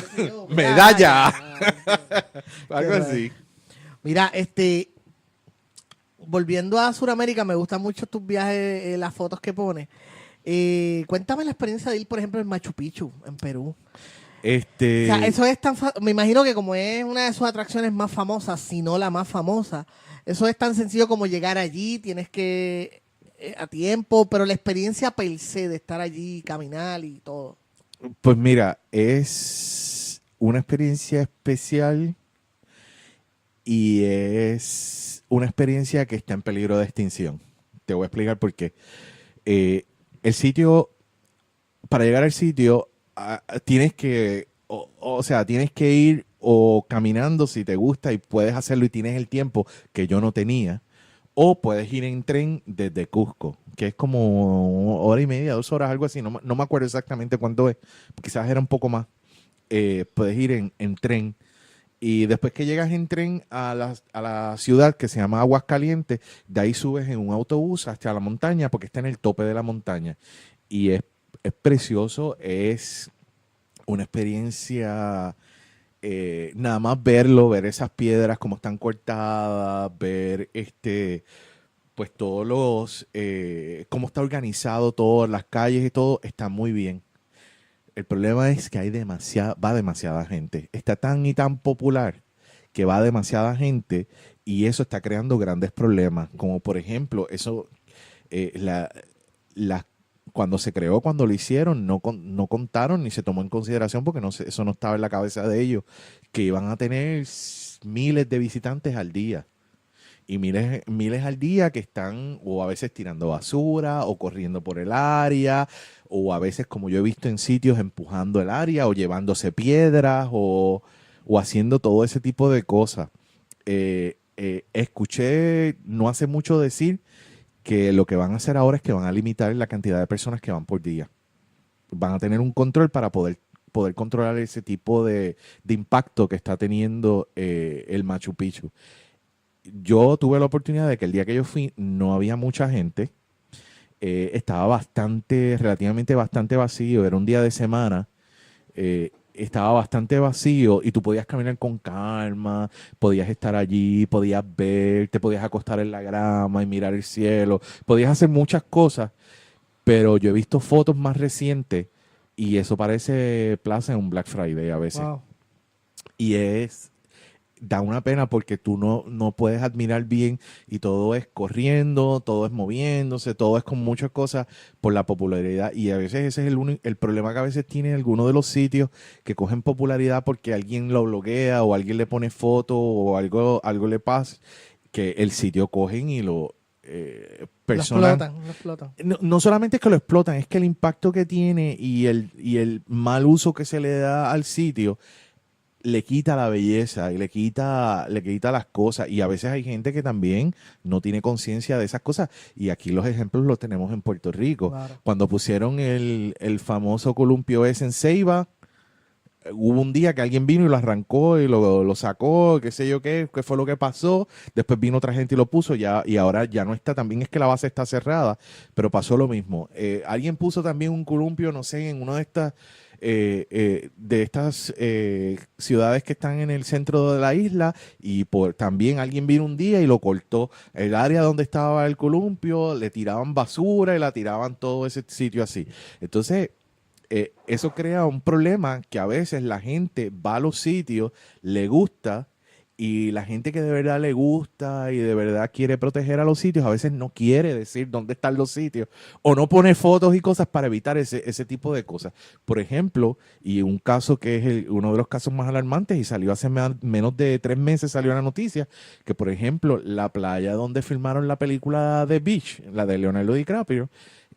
Medalla. Algo así. Mira, volviendo a Sudamérica, me gustan mucho tus viajes, las fotos que pones. Cuéntame la experiencia de ir, por ejemplo, en Machu Picchu, en Perú. O sea, eso es tan me imagino que como es una de sus atracciones más famosas, si no la más famosa, eso es tan sencillo como llegar allí, tienes que a tiempo, pero la experiencia per se de estar allí, caminar y todo. Pues mira, es una experiencia especial y es una experiencia que está en peligro de extinción. Te voy a explicar por qué. El sitio, para llegar al sitio, tienes que, o sea, tienes que ir o caminando si te gusta y puedes hacerlo y tienes el tiempo que yo no tenía, o puedes ir en tren desde Cusco, que es como hora y media, 2 horas, algo así, no me acuerdo exactamente cuánto es, quizás era un poco más. Puedes ir en tren y después que llegas en tren a la ciudad que se llama Aguascalientes, de ahí subes en un autobús hasta la montaña porque está en el tope de la montaña. Y es precioso, es una experiencia, nada más verlo, ver esas piedras como están cortadas, ver pues todos cómo está organizado todo, las calles y todo, está muy bien. El problema es que va demasiada gente. Está tan y tan popular que va demasiada gente y eso está creando grandes problemas. Como por ejemplo, eso, eh, la, la- cuando se creó, cuando lo hicieron, no contaron ni se tomó en consideración porque eso no estaba en la cabeza de ellos, que iban a tener miles de visitantes al día y miles al día que están o a veces tirando basura o corriendo por el área o a veces como yo he visto en sitios empujando el área o llevándose piedras o haciendo todo ese tipo de cosas. Escuché no hace mucho decir que lo que van a hacer ahora es que van a limitar la cantidad de personas que van por día. Van a tener un control para poder controlar ese tipo de impacto que está teniendo el Machu Picchu. Yo tuve la oportunidad de que el día que yo fui no había mucha gente. Estaba relativamente bastante vacío. Era un día de semana. Estaba bastante vacío y tú podías caminar con calma, podías estar allí, podías ver, te podías acostar en la grama y mirar el cielo. Podías hacer muchas cosas, pero yo he visto fotos más recientes y eso parece plaza en un Black Friday a veces. Wow. Y da una pena porque tú no puedes admirar bien y todo es corriendo, todo es moviéndose, todo es con muchas cosas por la popularidad y a veces ese es el problema que a veces tiene algunos de los sitios que cogen popularidad porque alguien lo bloquea o alguien le pone foto o algo le pasa, que el sitio cogen y lo Lo personas explotan, lo explotan. no solamente es que lo explotan, es que el impacto que tiene y el mal uso que se le da al sitio le quita la belleza y le quita las cosas. Y a veces hay gente que también no tiene conciencia de esas cosas. Y aquí los ejemplos los tenemos en Puerto Rico. Claro. Cuando pusieron el famoso columpio ese en Ceiba, hubo un día que alguien vino y lo arrancó y lo sacó, qué sé yo qué fue lo que pasó. Después vino otra gente y lo puso ya, y ahora ya no está. También es que la base está cerrada, pero pasó lo mismo. Alguien puso también un columpio, no sé, en una de estas ciudades que están en el centro de la isla y también alguien vino un día y lo cortó. El área donde estaba el columpio, le tiraban basura y la tiraban todo ese sitio así. Entonces, eso crea un problema que a veces la gente va a los sitios, le gusta, y la gente que de verdad le gusta y de verdad quiere proteger a los sitios, a veces no quiere decir dónde están los sitios o no pone fotos y cosas para evitar ese tipo de cosas. Por ejemplo, y un caso que es uno de los casos más alarmantes y salió hace menos de 3 meses, salió la noticia, que por ejemplo, la playa donde filmaron la película The Beach, la de Leonardo DiCaprio,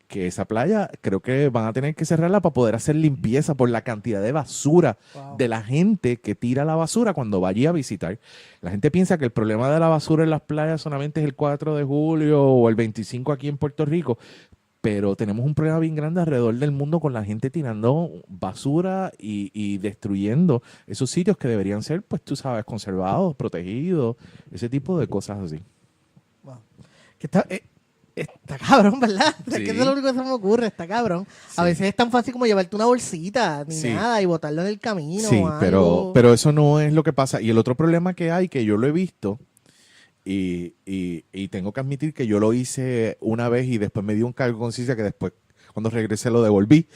que esa playa creo que van a tener que cerrarla para poder hacer limpieza por la cantidad de basura Wow. de la gente que tira la basura cuando va allí a visitar. La gente piensa que el problema de la basura en las playas solamente es el 4 de julio o el 25 aquí en Puerto Rico, pero tenemos un problema bien grande alrededor del mundo con la gente tirando basura y destruyendo esos sitios que deberían ser, pues tú sabes, conservados, protegidos, ese tipo de cosas así. Wow. Que está cabrón, ¿verdad? Es que eso es lo Sí, único que se me ocurre, está cabrón. A sí. veces es tan fácil como llevarte una bolsita, ni Sí. nada, y botarlo en el camino Sí, o pero, algo. pero eso no es lo que pasa. Y el otro problema que hay, que yo lo he visto, y tengo que admitir que yo lo hice una vez y después me dio un cargo de conciencia que después cuando regresé lo devolví,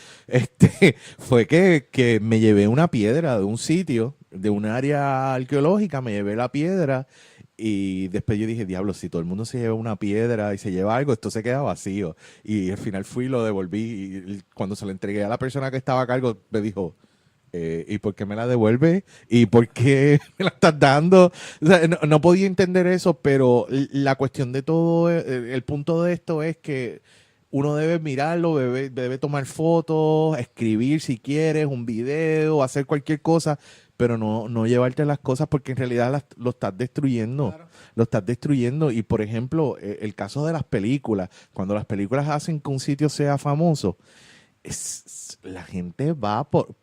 fue que me llevé una piedra de un sitio, de un área arqueológica, me llevé la piedra y después yo dije, diablo, si todo el mundo se lleva una piedra y se lleva algo, esto se queda vacío. Y al final fui y lo devolví y cuando se lo entregué a la persona que estaba a cargo, me dijo, ¿y por qué me la devuelve? ¿Y por qué me la estás dando? O sea, no podía entender eso, pero la cuestión de todo, el punto de esto es que uno debe mirarlo, debe tomar fotos, escribir si quieres, un video, hacer cualquier cosa, pero no llevarte las cosas porque en realidad lo estás destruyendo. Claro. Lo estás destruyendo. Y por ejemplo, el caso de las películas, cuando las películas hacen que un sitio sea famoso, la gente va por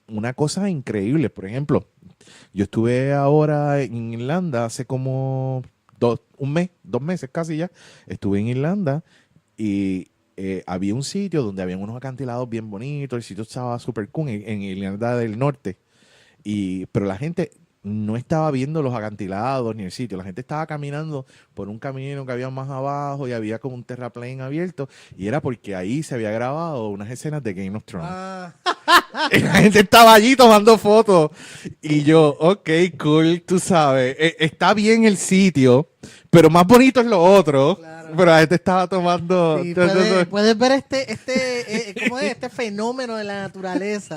una cosa increíble. Por ejemplo, yo estuve ahora en Irlanda hace como 2 meses casi ya. Estuve en Irlanda y había un sitio donde había unos acantilados bien bonitos. El sitio estaba súper cool en Irlanda del Norte. Pero la gente no estaba viendo los acantilados ni el sitio. La gente estaba caminando por un camino que había más abajo y había como un terraplén abierto. Y era porque ahí se había grabado unas escenas de Game of Thrones. Y la gente estaba allí tomando fotos. Y yo, ok, cool, tú sabes. Está bien el sitio, pero más bonito es lo otro. Claro. Pero la gente estaba tomando... Sí, puedes ver ¿cómo es? Este fenómeno de la naturaleza.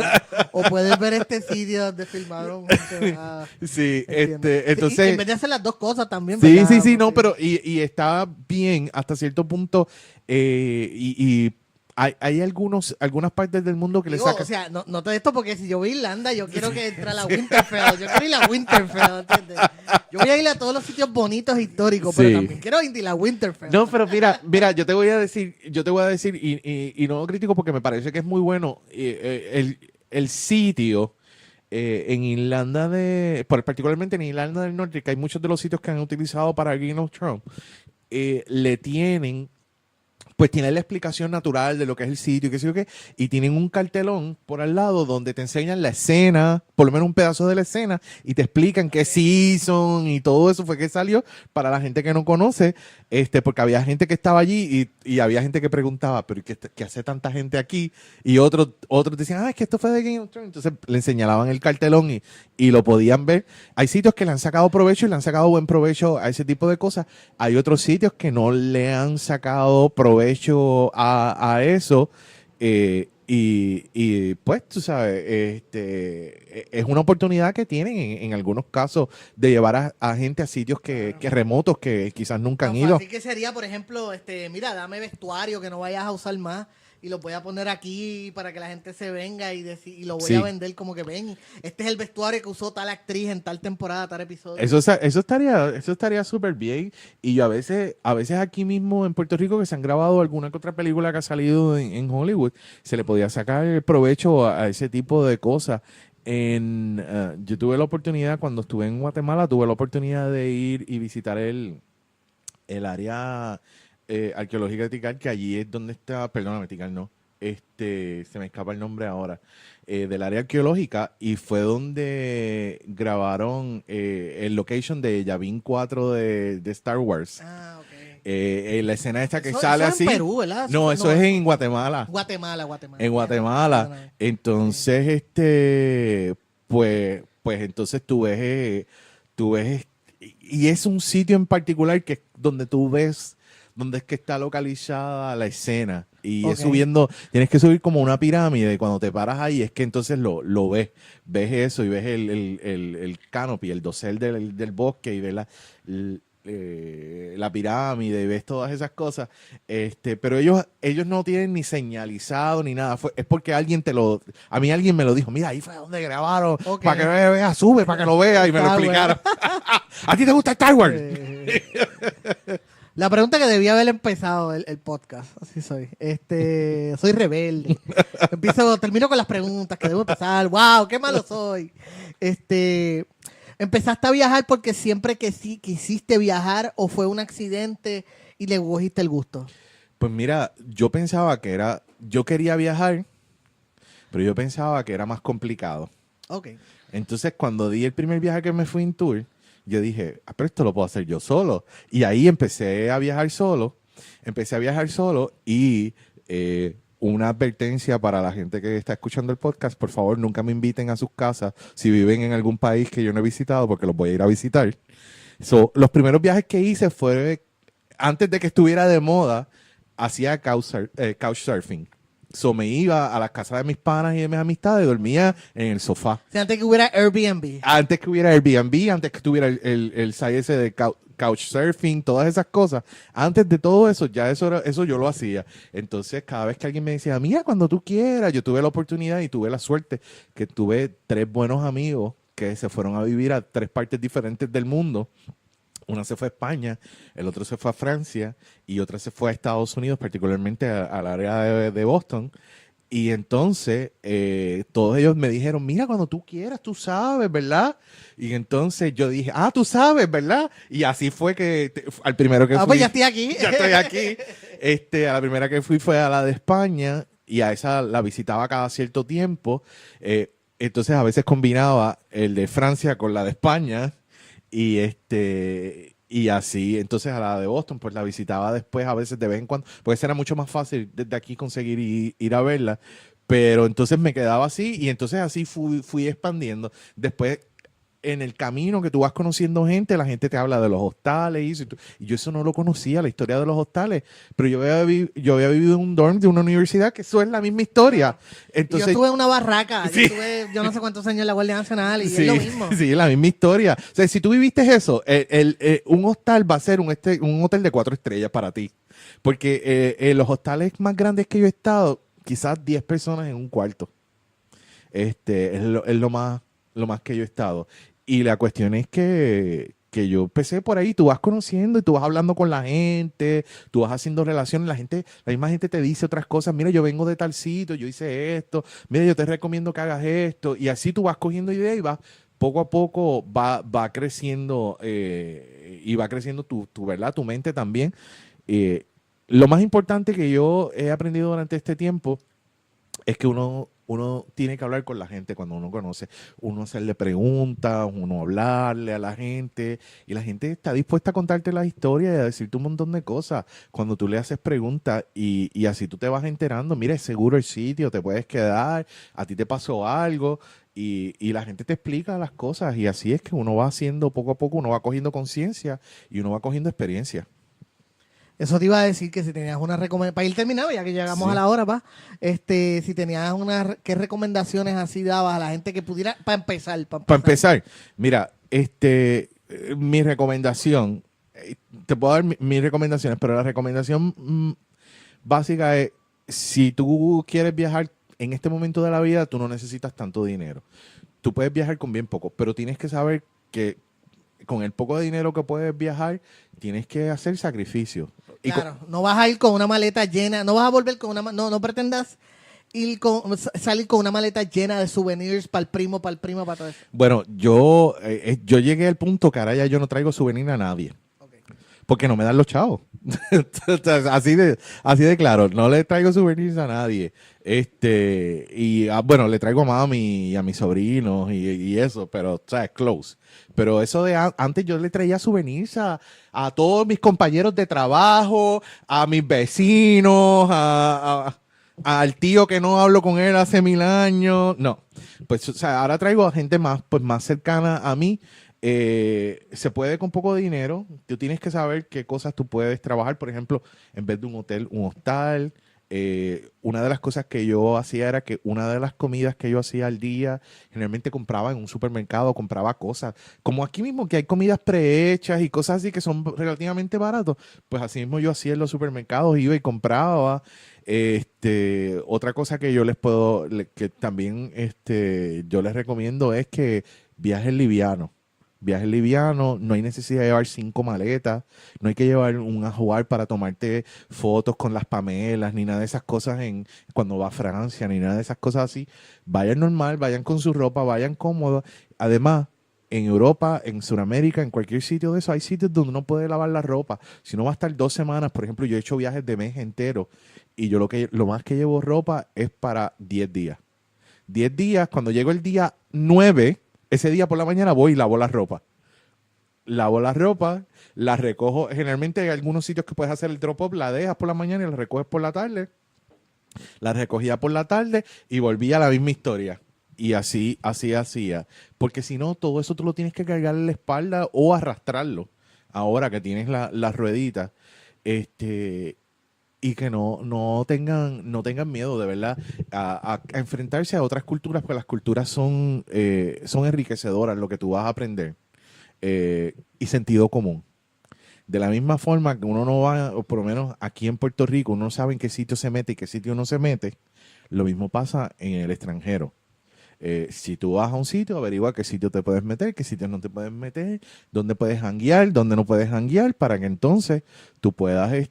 O puedes ver este sitio donde filmaron. Sí, ¿entiendes? entonces... Y en vez de hacer las dos cosas también. Sí, ¿verdad? sí, no, pero y está bien hasta cierto punto y hay algunas partes del mundo que le sacan... O sea, no te esto porque si yo voy a Irlanda, yo quiero que entre a la Winterfell. Yo quiero ir a la Winterfell, ¿entiendes? Yo voy a ir a todos los sitios bonitos históricos, Sí. pero también quiero ir a la Winterfell. No, pero mira, yo te voy a decir, y no lo critico porque me parece que es muy bueno, el sitio en Irlanda particularmente en Irlanda del Norte, que hay muchos de los sitios que han utilizado para Game of Thrones, pues tiene la explicación natural de lo que es el sitio, qué sé yo qué, y tienen un cartelón por al lado donde te enseñan la escena, por lo menos un pedazo de la escena, y te explican qué season y todo eso fue que salió para la gente que no conoce, porque había gente que estaba allí y había gente que preguntaba, pero ¿qué hace tanta gente aquí? Y otros decían, es que esto fue de Game of Thrones. Entonces le señalaban el cartelón y lo podían ver. Hay sitios que le han sacado provecho y le han sacado buen provecho a ese tipo de cosas. Hay otros sitios que no le han sacado provecho a eso. Y pues, tú sabes, es una oportunidad que tienen en algunos casos de llevar a gente a sitios que remotos que quizás nunca han ido. Así que sería, por ejemplo, mira, dame vestuario que no vayas a usar más y lo voy a poner aquí para que la gente se venga y lo voy a vender como que ven. Este es el vestuario que usó tal actriz en tal temporada, tal episodio. Eso estaría súper bien. Y yo a veces aquí mismo en Puerto Rico que se han grabado alguna que otra película que ha salido en Hollywood, se le podía sacar provecho a ese tipo de cosas. Yo tuve la oportunidad, cuando estuve en Guatemala, tuve la oportunidad de ir y visitar el área arqueológica de Tikal, que allí es donde está, perdóname, Tikal no, se me escapa el nombre ahora, del área arqueológica, y fue donde grabaron el location de Yavin 4 de Star Wars. Ah, ok. La escena esta que Eso sale es así. en Perú, ¿verdad? No, eso es en Guatemala. Guatemala. En Guatemala. Entonces, pues entonces tú ves, y es un sitio en particular que es donde tú ves donde es que está localizada la escena. Y es subiendo, tienes que subir como una pirámide, y cuando te paras ahí es que entonces lo ves. Ves eso y ves el canopy, el dosel del bosque, y ves la pirámide, y ves todas esas cosas. Pero ellos no tienen ni señalizado ni nada. Es porque a mí alguien me lo dijo, mira, ahí fue donde grabaron, para que veas, sube, para que lo veas, y me lo explicaron. ¿A ti te gusta Star Wars? La pregunta que debía haber empezado el podcast, así soy. Soy rebelde. Termino con las preguntas que debo empezar. ¡Wow! ¡Qué malo soy! ¿Empezaste a viajar porque siempre quisiste viajar o fue un accidente y le cogiste el gusto? Pues mira, yo pensaba yo quería viajar, pero yo pensaba que era más complicado. Ok. Entonces, cuando di el primer viaje que me fui en tour, yo dije, pero esto lo puedo hacer yo solo. Y ahí empecé a viajar solo y una advertencia para la gente que está escuchando el podcast, por favor, nunca me inviten a sus casas si viven en algún país que yo no he visitado, porque los voy a ir a visitar. Los primeros viajes que hice fue, antes de que estuviera de moda, hacía couchsurfing. Me iba a las casas de mis panas y de mis amistades y dormía en el sofá. O sea, antes que hubiera Airbnb. Antes que hubiera Airbnb, antes que tuviera el site ese de couchsurfing, todas esas cosas. Antes de todo eso, ya eso yo lo hacía. Entonces, cada vez que alguien me decía, mira, cuando tú quieras, yo tuve la oportunidad y tuve la suerte que tuve 3 buenos amigos que se fueron a vivir a 3 partes diferentes del mundo. Una se fue a España, el otro se fue a Francia y otra se fue a Estados Unidos, particularmente al área de Boston. Y entonces todos ellos me dijeron, mira, cuando tú quieras, tú sabes, ¿verdad? Y entonces yo dije, tú sabes, ¿verdad? Y así fue que al primero que fui... Pues ya estoy aquí. Ya estoy aquí. A la primera que fui fue a la de España y a esa la visitaba cada cierto tiempo. Entonces a veces combinaba el de Francia con la de España. Y así, entonces a la de Boston, pues la visitaba después a veces de vez en cuando, porque era mucho más fácil desde aquí conseguir ir a verla, pero entonces me quedaba así y entonces así fui expandiendo. Después, en el camino que tú vas conociendo gente, la gente te habla de los hostales y yo eso no lo conocía, la historia de los hostales, pero yo había vivido en un dorm de una universidad que eso es la misma historia. Entonces, yo estuve en una barraca, sí. yo no sé cuántos años en la Guardia Nacional y sí, es lo mismo. Sí, la misma historia. O sea, si tú viviste eso, un hostal va a ser un hotel de 4 estrellas para ti. Porque los hostales más grandes que yo he estado, quizás 10 personas en un cuarto. Es lo más que yo he estado. Y la cuestión es que yo empecé por ahí, tú vas conociendo y tú vas hablando con la gente, tú vas haciendo relaciones, la misma gente te dice otras cosas, mira, yo vengo de tal sitio, yo hice esto, mira, yo te recomiendo que hagas esto, y así tú vas cogiendo ideas y vas, poco a poco va creciendo y va creciendo ¿verdad? Tu mente también. Lo más importante que yo he aprendido durante este tiempo es que uno tiene que hablar con la gente cuando uno conoce. Uno hacerle preguntas, uno hablarle a la gente y la gente está dispuesta a contarte la historia y a decirte un montón de cosas. Cuando tú le haces preguntas y así tú te vas enterando, mira, es seguro el sitio, te puedes quedar, a ti te pasó algo y la gente te explica las cosas y así es que uno va haciendo poco a poco, uno va cogiendo conciencia y uno va cogiendo experiencia. Eso te iba a decir que si tenías una recomendación, para ir terminando, ya que llegamos a la hora, si tenías ¿qué recomendaciones así dabas a la gente que pudiera, para empezar? Para empezar, mira, mi recomendación, te puedo dar mis recomendaciones, pero la recomendación básica es, si tú quieres viajar en este momento de la vida, tú no necesitas tanto dinero. Tú puedes viajar con bien poco, pero tienes que saber que con el poco de dinero que puedes viajar, tienes que hacer sacrificios. Claro, no vas a ir con una maleta llena, no vas a volver con no pretendas salir con una maleta llena de souvenirs para el primo, para todo eso. Bueno, yo llegué al punto que ahora ya yo no traigo souvenir a nadie. Okay. Porque no me dan los chavos. así de claro, no le traigo souvenirs a nadie. Bueno, le traigo a mami y a mis sobrinos y eso, pero, o sea, es close. Pero eso de antes yo le traía souvenirs a todos mis compañeros de trabajo, a mis vecinos, al tío que no hablo con él hace 1000 años. No, pues, o sea, ahora traigo a gente más cercana a mí. Se puede con poco dinero. Tú tienes que saber qué cosas tú puedes trabajar. Por ejemplo, en vez de un hotel, un hostal. Una de las cosas que yo hacía era que una de las comidas que yo hacía al día, generalmente compraba en un supermercado, compraba cosas, como aquí mismo que hay comidas prehechas y cosas así que son relativamente baratos, pues así mismo yo hacía en los supermercados, iba y compraba. Otra cosa que yo que también yo les recomiendo es que viajen liviano. Viajes livianos, no hay necesidad de llevar 5 maletas, no hay que llevar un ajuar para tomarte fotos con las Pamelas, ni nada de esas cosas cuando va a Francia, ni nada de esas cosas así. Vayan normal, vayan con su ropa, vayan cómodos. Además, en Europa, en Sudamérica, en cualquier sitio de eso, hay sitios donde uno puede lavar la ropa. Si uno va a estar 2 semanas, por ejemplo, yo he hecho viajes de mes entero y yo lo más que llevo ropa es para 10 días. 10 días, cuando llego el día 9, ese día por la mañana voy y lavo la ropa. Lavo la ropa, la recojo. Generalmente hay algunos sitios que puedes hacer el drop-off, la dejas por la mañana y la recoges por la tarde. La recogía por la tarde y volvía a la misma historia. Y así hacía. Porque si no, todo eso tú lo tienes que cargar en la espalda o arrastrarlo. Ahora que tienes las rueditas. Y que no tengan miedo, de verdad, a enfrentarse a otras culturas, porque las culturas son enriquecedoras, lo que tú vas a aprender. Y sentido común. De la misma forma que uno no va, o por lo menos aquí en Puerto Rico, uno no sabe en qué sitio se mete y qué sitio no se mete, lo mismo pasa en el extranjero. Si tú vas a un sitio, averigua qué sitio te puedes meter, qué sitios no te puedes meter, dónde puedes janguear, dónde no puedes janguear, para que entonces tú puedes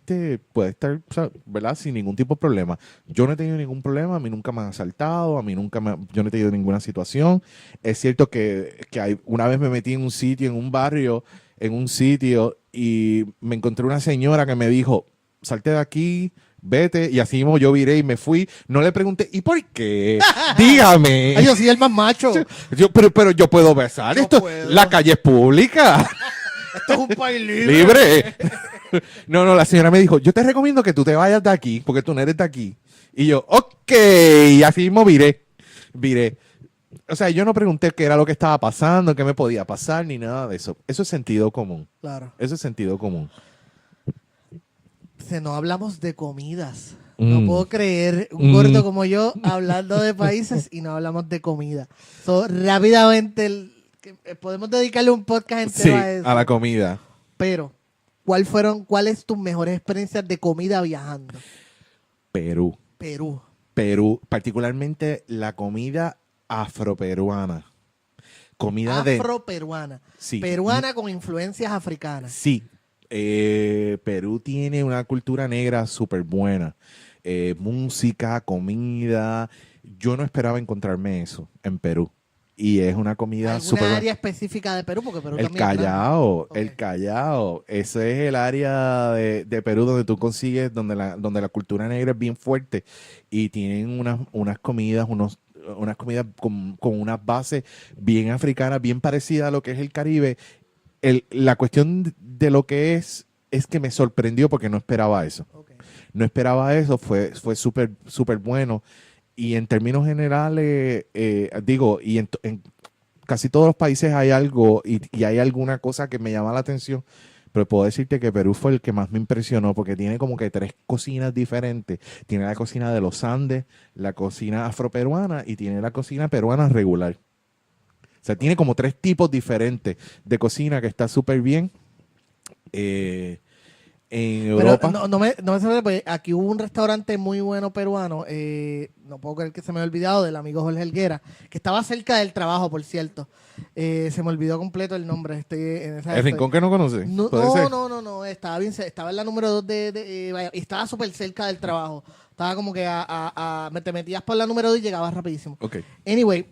estar, o sea, ¿verdad? Sin ningún tipo de problema. Yo no he tenido ningún problema, a mí nunca me han asaltado, yo no he tenido ninguna situación. Es cierto que una vez me metí en un sitio, en un barrio, en un sitio, y me encontré una señora que me dijo, salte de aquí, vete, y así mismo yo viré y me fui. No le pregunté, ¿y por qué? Dígame. Ay, yo soy el más macho. Pero yo puedo besar. No Esto, puedo. la calle es pública. Esto es un país libre. Libre. No, la señora me dijo, yo te recomiendo que tú te vayas de aquí, porque tú no eres de aquí. Y yo, ok, y así mismo viré. O sea, yo no pregunté qué era lo que estaba pasando, qué me podía pasar, ni nada de eso. Eso es sentido común. Claro. Eso es sentido común. No hablamos de comidas. No puedo creer un Mm. gordo como yo hablando de países y no hablamos de comida. Rápidamente, podemos dedicarle un podcast Sí, entero a eso. a la comida. Pero, ¿cuáles tus mejores experiencias de comida viajando? Perú. Perú. Particularmente la comida afroperuana. Comida de... Afroperuana. Sí. Peruana con influencias africanas. Sí. Perú tiene una cultura negra súper buena. Música, comida. Yo no esperaba encontrarme eso en Perú. Y es una comida súper ¿Alguna buena. área específica de Perú? Porque Perú El también es grande. Callao, Ok. el Callao. Ese es el área de Perú donde tú consigues, donde la cultura negra es bien fuerte. Y tienen unas comidas, unas comidas con unas bases bien africanas, bien parecidas a lo que es el Caribe. La cuestión de lo que es que me sorprendió porque no esperaba eso. Ok. No esperaba eso, fue súper, súper bueno. Y en términos generales, y en casi todos los países hay algo y hay alguna cosa que me llama la atención, pero puedo decirte que Perú fue el que más me impresionó porque tiene como que 3 cocinas diferentes. Tiene la cocina de los Andes, la cocina afroperuana y tiene la cocina peruana regular. O sea, tiene como 3 tipos diferentes de cocina que está súper bien. En Europa. Pero no me sorprende, porque aquí hubo un restaurante muy bueno peruano, no puedo creer que se me haya olvidado, del amigo Jorge Helguera, que estaba cerca del trabajo, por cierto. Se me olvidó completo el nombre. El rincón que no conoce. No, ¿Puede ser? no, estaba bien, estaba en la número 2 y estaba súper cerca del trabajo. Estaba como que te metías por la número 2 y llegabas rapidísimo. Ok. Anyway,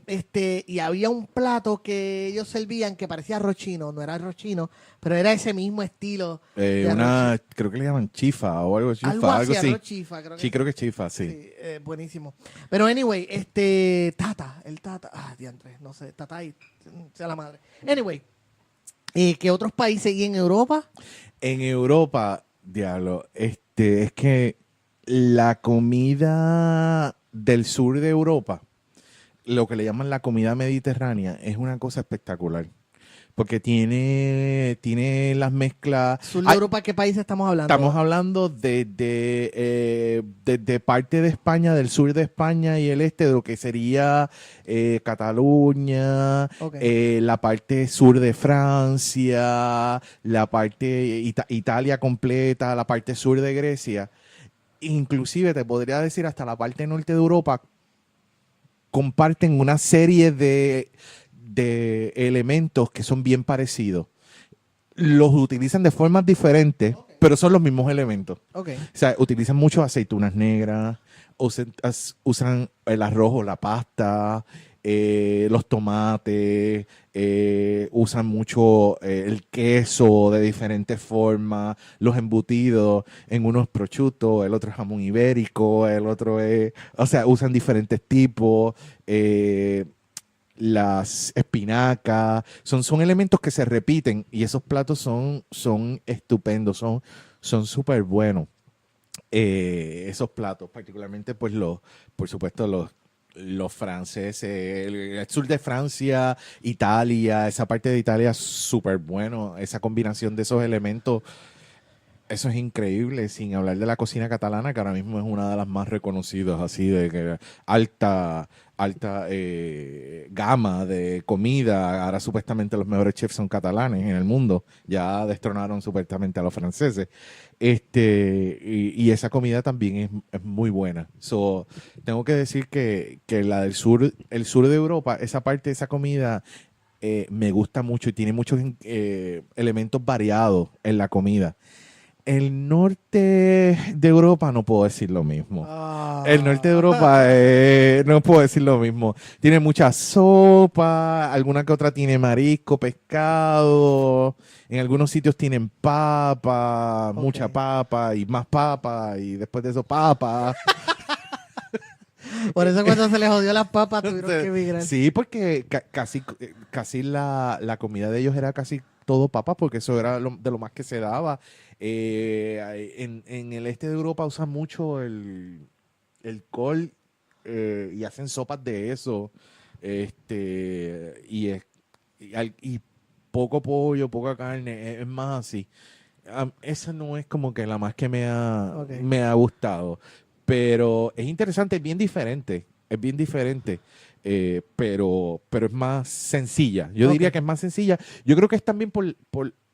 y había un plato que ellos servían que parecía arroz chino, no era arroz chino, pero era ese mismo estilo. de arroz Creo que le llaman chifa o algo chifa, algo así, así. arroz chifa, creo que Sí, creo que es chifa, sí. sí, buenísimo. Pero anyway, el Tata, diantre, no sé, Tata y sea la madre. Anyway, ¿qué otros países y en Europa? En Europa, diablo, es que la comida del sur de Europa, lo que le llaman la comida mediterránea, es una cosa espectacular. Porque tiene las mezclas. Sur de Europa, ¿qué país estamos hablando? Estamos hablando de parte de España, del sur de España y el este, de lo que sería Cataluña, Ok. la parte sur de Francia, la parte Italia completa, la parte sur de Grecia. Inclusive te podría decir hasta la parte norte de Europa, comparten una serie de elementos que son bien parecidos. Los utilizan de formas diferentes, pero son los mismos elementos. Ok. O sea, utilizan mucho aceitunas negras, usan el arroz o la pasta, los tomates, usan mucho el queso de diferentes formas, los embutidos, en uno es prosciutto, el otro es jamón ibérico, el otro es... O sea, usan diferentes tipos, las espinacas, son elementos que se repiten y esos platos son estupendos, son súper buenos. esos platos, particularmente pues por supuesto los franceses, el sur de Francia, Italia, esa parte de Italia es súper bueno, esa combinación de esos elementos, eso es increíble, sin hablar de la cocina catalana, que ahora mismo es una de las más reconocidas, así de que alta gama de comida. Ahora supuestamente los mejores chefs son catalanes en el mundo. Ya destronaron supuestamente a los franceses. Y esa comida también es muy buena. So, tengo que decir que la del sur, el sur de Europa, esa parte de esa comida me gusta mucho y tiene muchos elementos variados en la comida. El norte de Europa no puedo decir lo mismo. El norte de Europa no puedo decir lo mismo. Tiene mucha sopa, alguna que otra tiene marisco, pescado. En algunos sitios tienen papa, mucha papa y más papa y después de eso papa. Por eso cuando se les jodió las papas tuvieron que emigrar. Sí, porque casi la comida de ellos era casi todo papa, porque eso era de lo más que se daba. En el este de Europa usan mucho el col y hacen sopas de eso. Y poco pollo, poca carne, es más así. Esa no es como que la más que me ha gustado. Pero es interesante, es bien diferente, pero es más sencilla. Yo diría que es más sencilla. Yo creo que es también por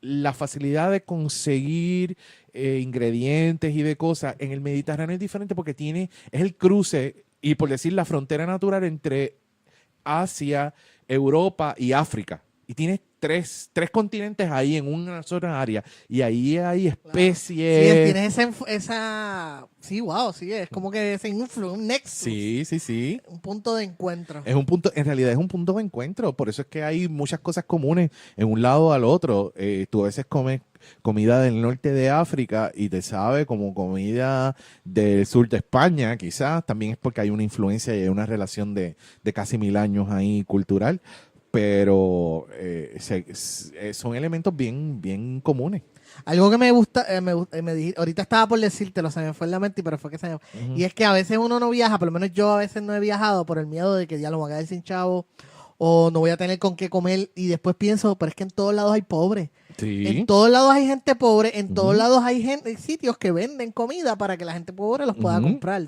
la facilidad de conseguir ingredientes y de cosas. En el Mediterráneo es diferente porque es el cruce y por decir la frontera natural entre Asia, Europa y África. Y tienes tres continentes ahí en una sola área. Y ahí hay especies. Sí, tienes esa... Sí, wow, sí, es como que ese un nexus. Sí. Un punto de encuentro. En realidad es un punto de encuentro. Por eso es que hay muchas cosas comunes en un lado al otro. Tú a veces comes comida del norte de África y te sabe como comida del sur de España, quizás. También es porque hay una influencia y hay una relación de casi 1000 años ahí cultural. Pero son elementos bien comunes. Algo que me gusta, ahorita estaba por decírtelo, se me fue en la mente, pero fue que se me... Y es que a veces uno no viaja, por lo menos yo a veces no he viajado por el miedo de que ya lo voy a quedar sin chavo o no voy a tener con qué comer y después pienso, pero es que en todos lados hay pobres. Sí. En todos lados hay gente pobre, en todos lados hay sitios que venden comida para que la gente pobre los pueda comprar.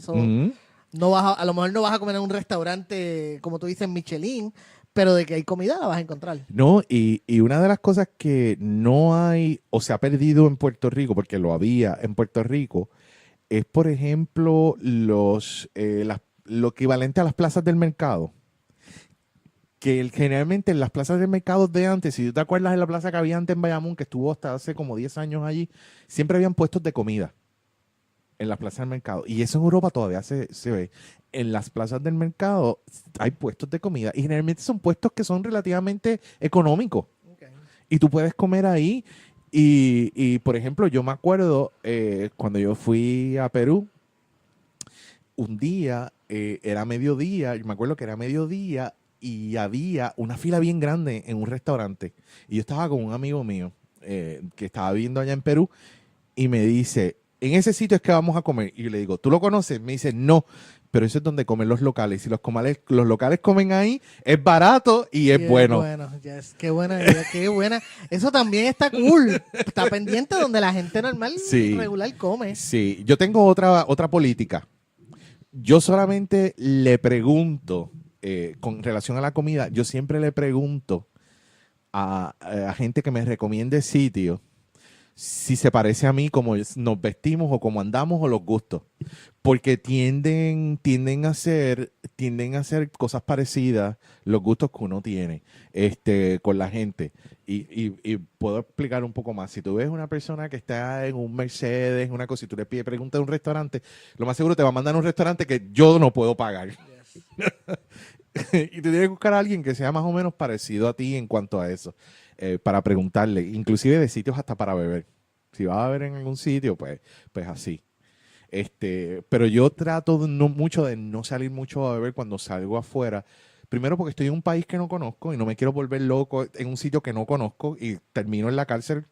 No a lo mejor no vas a comer en un restaurante, como tú dices, Michelin, pero de que hay comida la vas a encontrar. No, y una de las cosas que no hay o se ha perdido en Puerto Rico, porque lo había en Puerto Rico, es, por ejemplo, lo equivalente a las plazas del mercado. Que generalmente en las plazas del mercado de antes, si tú te acuerdas de la plaza que había antes en Bayamón, que estuvo hasta hace como 10 años allí, siempre habían puestos de comida en las plazas del mercado. Y eso en Europa todavía se ve. En las plazas del mercado hay puestos de comida y generalmente son puestos que son relativamente económicos. Y tú puedes comer ahí. Por ejemplo, yo me acuerdo cuando yo fui a Perú, un día, era mediodía, yo me acuerdo que era mediodía y había una fila bien grande en un restaurante. Y yo estaba con un amigo mío que estaba viviendo allá en Perú y me dice, en ese sitio es que vamos a comer. Y yo le digo, ¿tú lo conoces? Me dice, no, pero eso es donde comen los locales. Si los locales comen ahí, es barato y es bueno. Bueno, yes. Qué buena idea, qué buena. Eso también está cool. Está pendiente donde la gente normal, regular come. Sí, yo tengo otra política. Yo solamente le pregunto, con relación a la comida, yo siempre le pregunto a gente que me recomiende sitios si se parece a mí, como nos vestimos o cómo andamos o los gustos. Porque tienden a ser cosas parecidas los gustos que uno tiene con la gente. Y puedo explicar un poco más. Si tú ves una persona que está en un Mercedes, una cosa, y tú le preguntas a un restaurante, lo más seguro te va a mandar a un restaurante que yo no puedo pagar. Yes. Y tú tienes que buscar a alguien que sea más o menos parecido a ti en cuanto a eso. Para preguntarle, inclusive de sitios hasta para beber. Si vas a beber en algún sitio, pues así. Pero yo trato mucho de no salir mucho a beber cuando salgo afuera. Primero porque estoy en un país que no conozco y no me quiero volver loco en un sitio que no conozco y termino en la cárcel,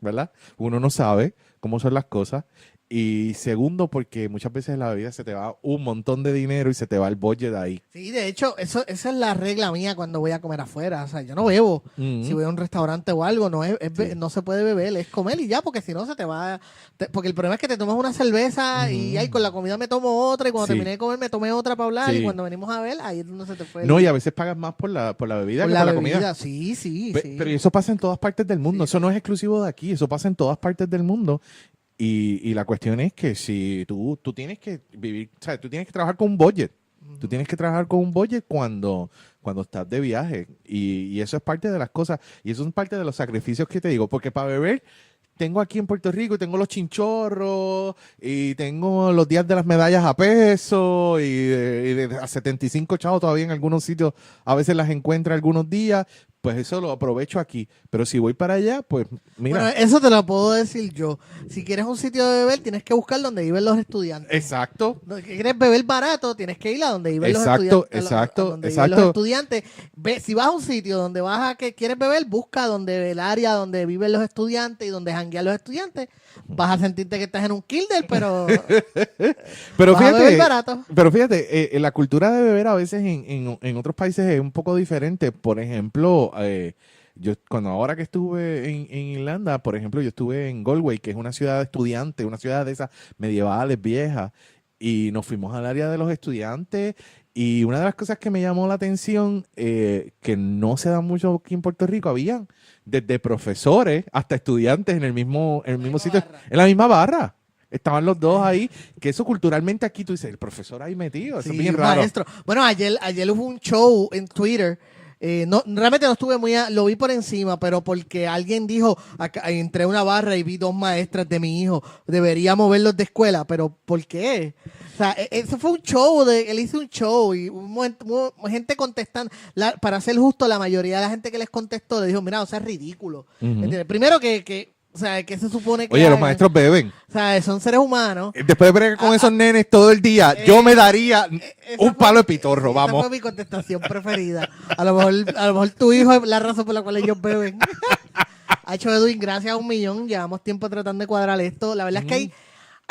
¿verdad? Uno no sabe cómo son las cosas. Y segundo, porque muchas veces en la bebida se te va un montón de dinero y se te va el budget ahí. Sí, de hecho, esa es la regla mía cuando voy a comer afuera. O sea, yo no bebo. Si voy a un restaurante o algo, no se puede beber, es comer y ya, porque si no se te va... porque el problema es que te tomas una cerveza y ahí con la comida me tomo otra y cuando terminé de comer me tomé otra para hablar y cuando venimos a ver, ahí es donde se te fue. No, y a veces pagas más por la bebida que por la comida. Sí. Pero eso pasa en todas partes del mundo. Eso no es exclusivo de aquí, eso pasa en todas partes del mundo. Y la cuestión es que si tú tienes que vivir, o sea, tú tienes que trabajar con un budget. Tú tienes que trabajar con un budget cuando estás de viaje. Y eso es parte de las cosas. Y eso es parte de los sacrificios que te digo. Porque para beber, tengo aquí en Puerto Rico, tengo los chinchorros, y tengo los días de las medallas a peso, y a 75 chavos todavía en algunos sitios. A veces las encuentro algunos días. Pues eso lo aprovecho aquí. Pero si voy para allá, pues mira. Bueno, eso te lo puedo decir yo. Si quieres un sitio de beber, tienes que buscar donde viven los estudiantes. Exacto. Si quieres beber barato, tienes que ir a donde viven los estudiantes. Donde viven los estudiantes. Si vas a un sitio donde que quieres beber, busca donde el área donde viven los estudiantes y donde janguean los estudiantes. Vas a sentirte que estás en un Kilder, pero pero vas a beber barato. Pero fíjate, la cultura de beber a veces en otros países es un poco diferente. Por ejemplo, yo ahora que estuve en Irlanda, por ejemplo, yo estuve en Galway, que es una ciudad de estudiantes, una ciudad de esas medievales, viejas, y nos fuimos al área de los estudiantes. Y una de las cosas que me llamó la atención, que no se da mucho aquí en Puerto Rico, habían desde profesores hasta estudiantes en el mismo sitio, en la misma barra. Estaban los dos ahí, que eso culturalmente aquí tú dices, el profesor ahí metido, eso es bien raro. Maestro. Bueno, ayer hubo un show en Twitter. Realmente no estuve lo vi por encima, pero porque alguien dijo, entré a una barra y vi 2 maestras de mi hijo, debería moverlos de escuela, pero ¿por qué? O sea, eso fue un show, él hizo un show y hubo gente contestando. Para ser justo, la mayoría de la gente que les contestó le dijo, mira, o sea, es ridículo. Primero o sea, que se supone que... Oye, los maestros beben. O sea, son seres humanos. Después de bregar con esos nenes todo el día, yo me daría un palo de pitorro, vamos. Esa fue mi contestación preferida. A lo mejor tu hijo es la razón por la cual ellos beben. Ha hecho Edwin, gracias a 1,000,000. Llevamos tiempo tratando de cuadrar esto. La verdad es que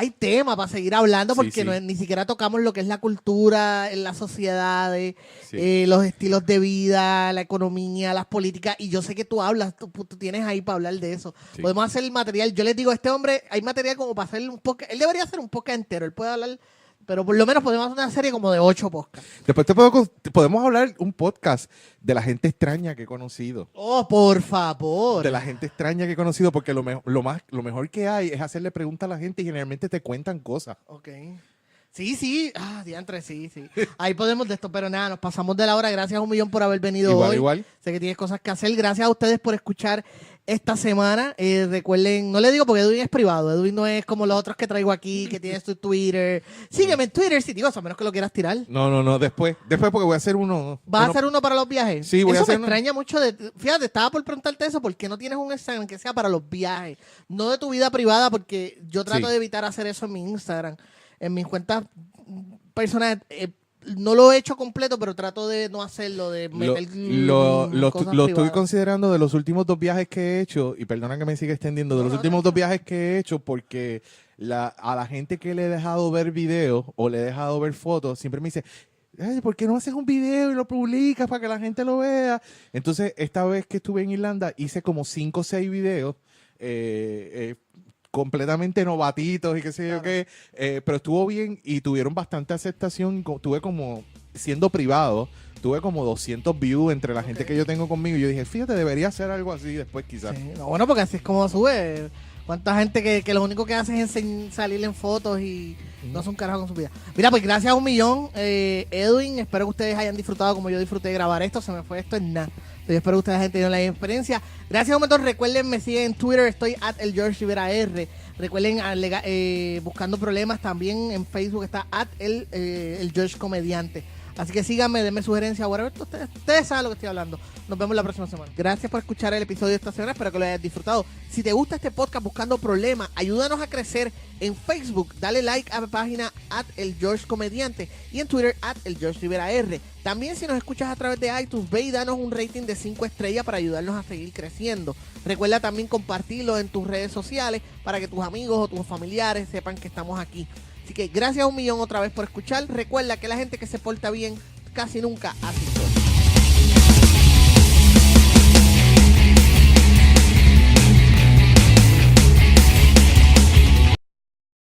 hay tema para seguir hablando porque ni siquiera tocamos lo que es la cultura, en las sociedades, los estilos de vida, la economía, las políticas. Y yo sé que tú hablas, tú tienes ahí para hablar de eso. Sí. Podemos hacer el material. Yo les digo, este hombre, hay material como para hacer un podcast. Él debería hacer un podcast entero. Él puede hablar, pero por lo menos podemos hacer una serie como de 8 podcasts. Después podemos hablar un podcast de la gente extraña que he conocido. Oh, por favor. De la gente extraña que he conocido, porque lo mejor que hay es hacerle preguntas a la gente y generalmente te cuentan cosas. Ok. Sí. Diantre, sí. Ahí podemos de esto, pero nada, nos pasamos de la hora. Gracias a 1,000,000 por haber venido hoy. Igual. Sé que tienes cosas que hacer. Gracias a ustedes por escuchar esta semana. Recuerden, no le digo porque Edwin es privado. Edwin no es como los otros que traigo aquí, que tienes tu Twitter. Sígueme en Twitter si digo eso, a menos que lo quieras tirar. No, después porque voy a hacer uno. ¿Vas a hacer uno para los viajes? Sí, voy a hacer Eso me extraña mucho. Fíjate, estaba por preguntarte eso. ¿Por qué no tienes un Instagram que sea para los viajes? No de tu vida privada, porque yo trato de evitar hacer eso en mi Instagram. En mis cuentas personales, no lo he hecho completo, pero trato de no hacerlo, de meter lo estoy considerando de los últimos 2 viajes que he hecho, y perdona que me siga extendiendo, de los últimos 2 viajes que he hecho, porque a la gente que le he dejado ver videos o le he dejado ver fotos, siempre me dice, ay, ¿por qué no haces un video y lo publicas para que la gente lo vea? Entonces, esta vez que estuve en Irlanda, hice como 5 o 6 videos, completamente novatitos y qué sé yo qué, pero estuvo bien y tuvieron bastante aceptación. Tuve como, siendo privado, tuve como 200 views entre la gente que yo tengo conmigo, y yo dije, fíjate, debería hacer algo así después quizás. Sí, no, bueno, porque así es como sube. Cuánta gente que lo único que hace es salir en fotos y no hace un carajo con su vida. Mira, pues gracias a 1,000,000, Edwin, espero que ustedes hayan disfrutado como yo disfruté de grabar esto. Se me fue esto en nada. Yo espero que ustedes hayan tenido la experiencia. Gracias a un montón. Recuerden, me siguen en Twitter, estoy @elGeorgeRiveraR. Recuerden, buscando problemas, también en Facebook está @el George Comediante. Así que síganme, denme sugerencias, whatever. Ustedes saben lo que estoy hablando. Nos vemos la próxima semana. Gracias por escuchar el episodio de esta semana. Espero que lo hayas disfrutado. Si te gusta este podcast Buscando Problemas, ayúdanos a crecer en Facebook. Dale like a la página @elgeorgecomediante y en Twitter @elgeorgerivera. También si nos escuchas a través de iTunes, ve y danos un rating de 5 estrellas para ayudarnos a seguir creciendo. Recuerda también compartirlo en tus redes sociales para que tus amigos o tus familiares sepan que estamos aquí. Así que gracias 1,000,000 otra vez por escuchar. Recuerda que la gente que se porta bien casi nunca hace historia.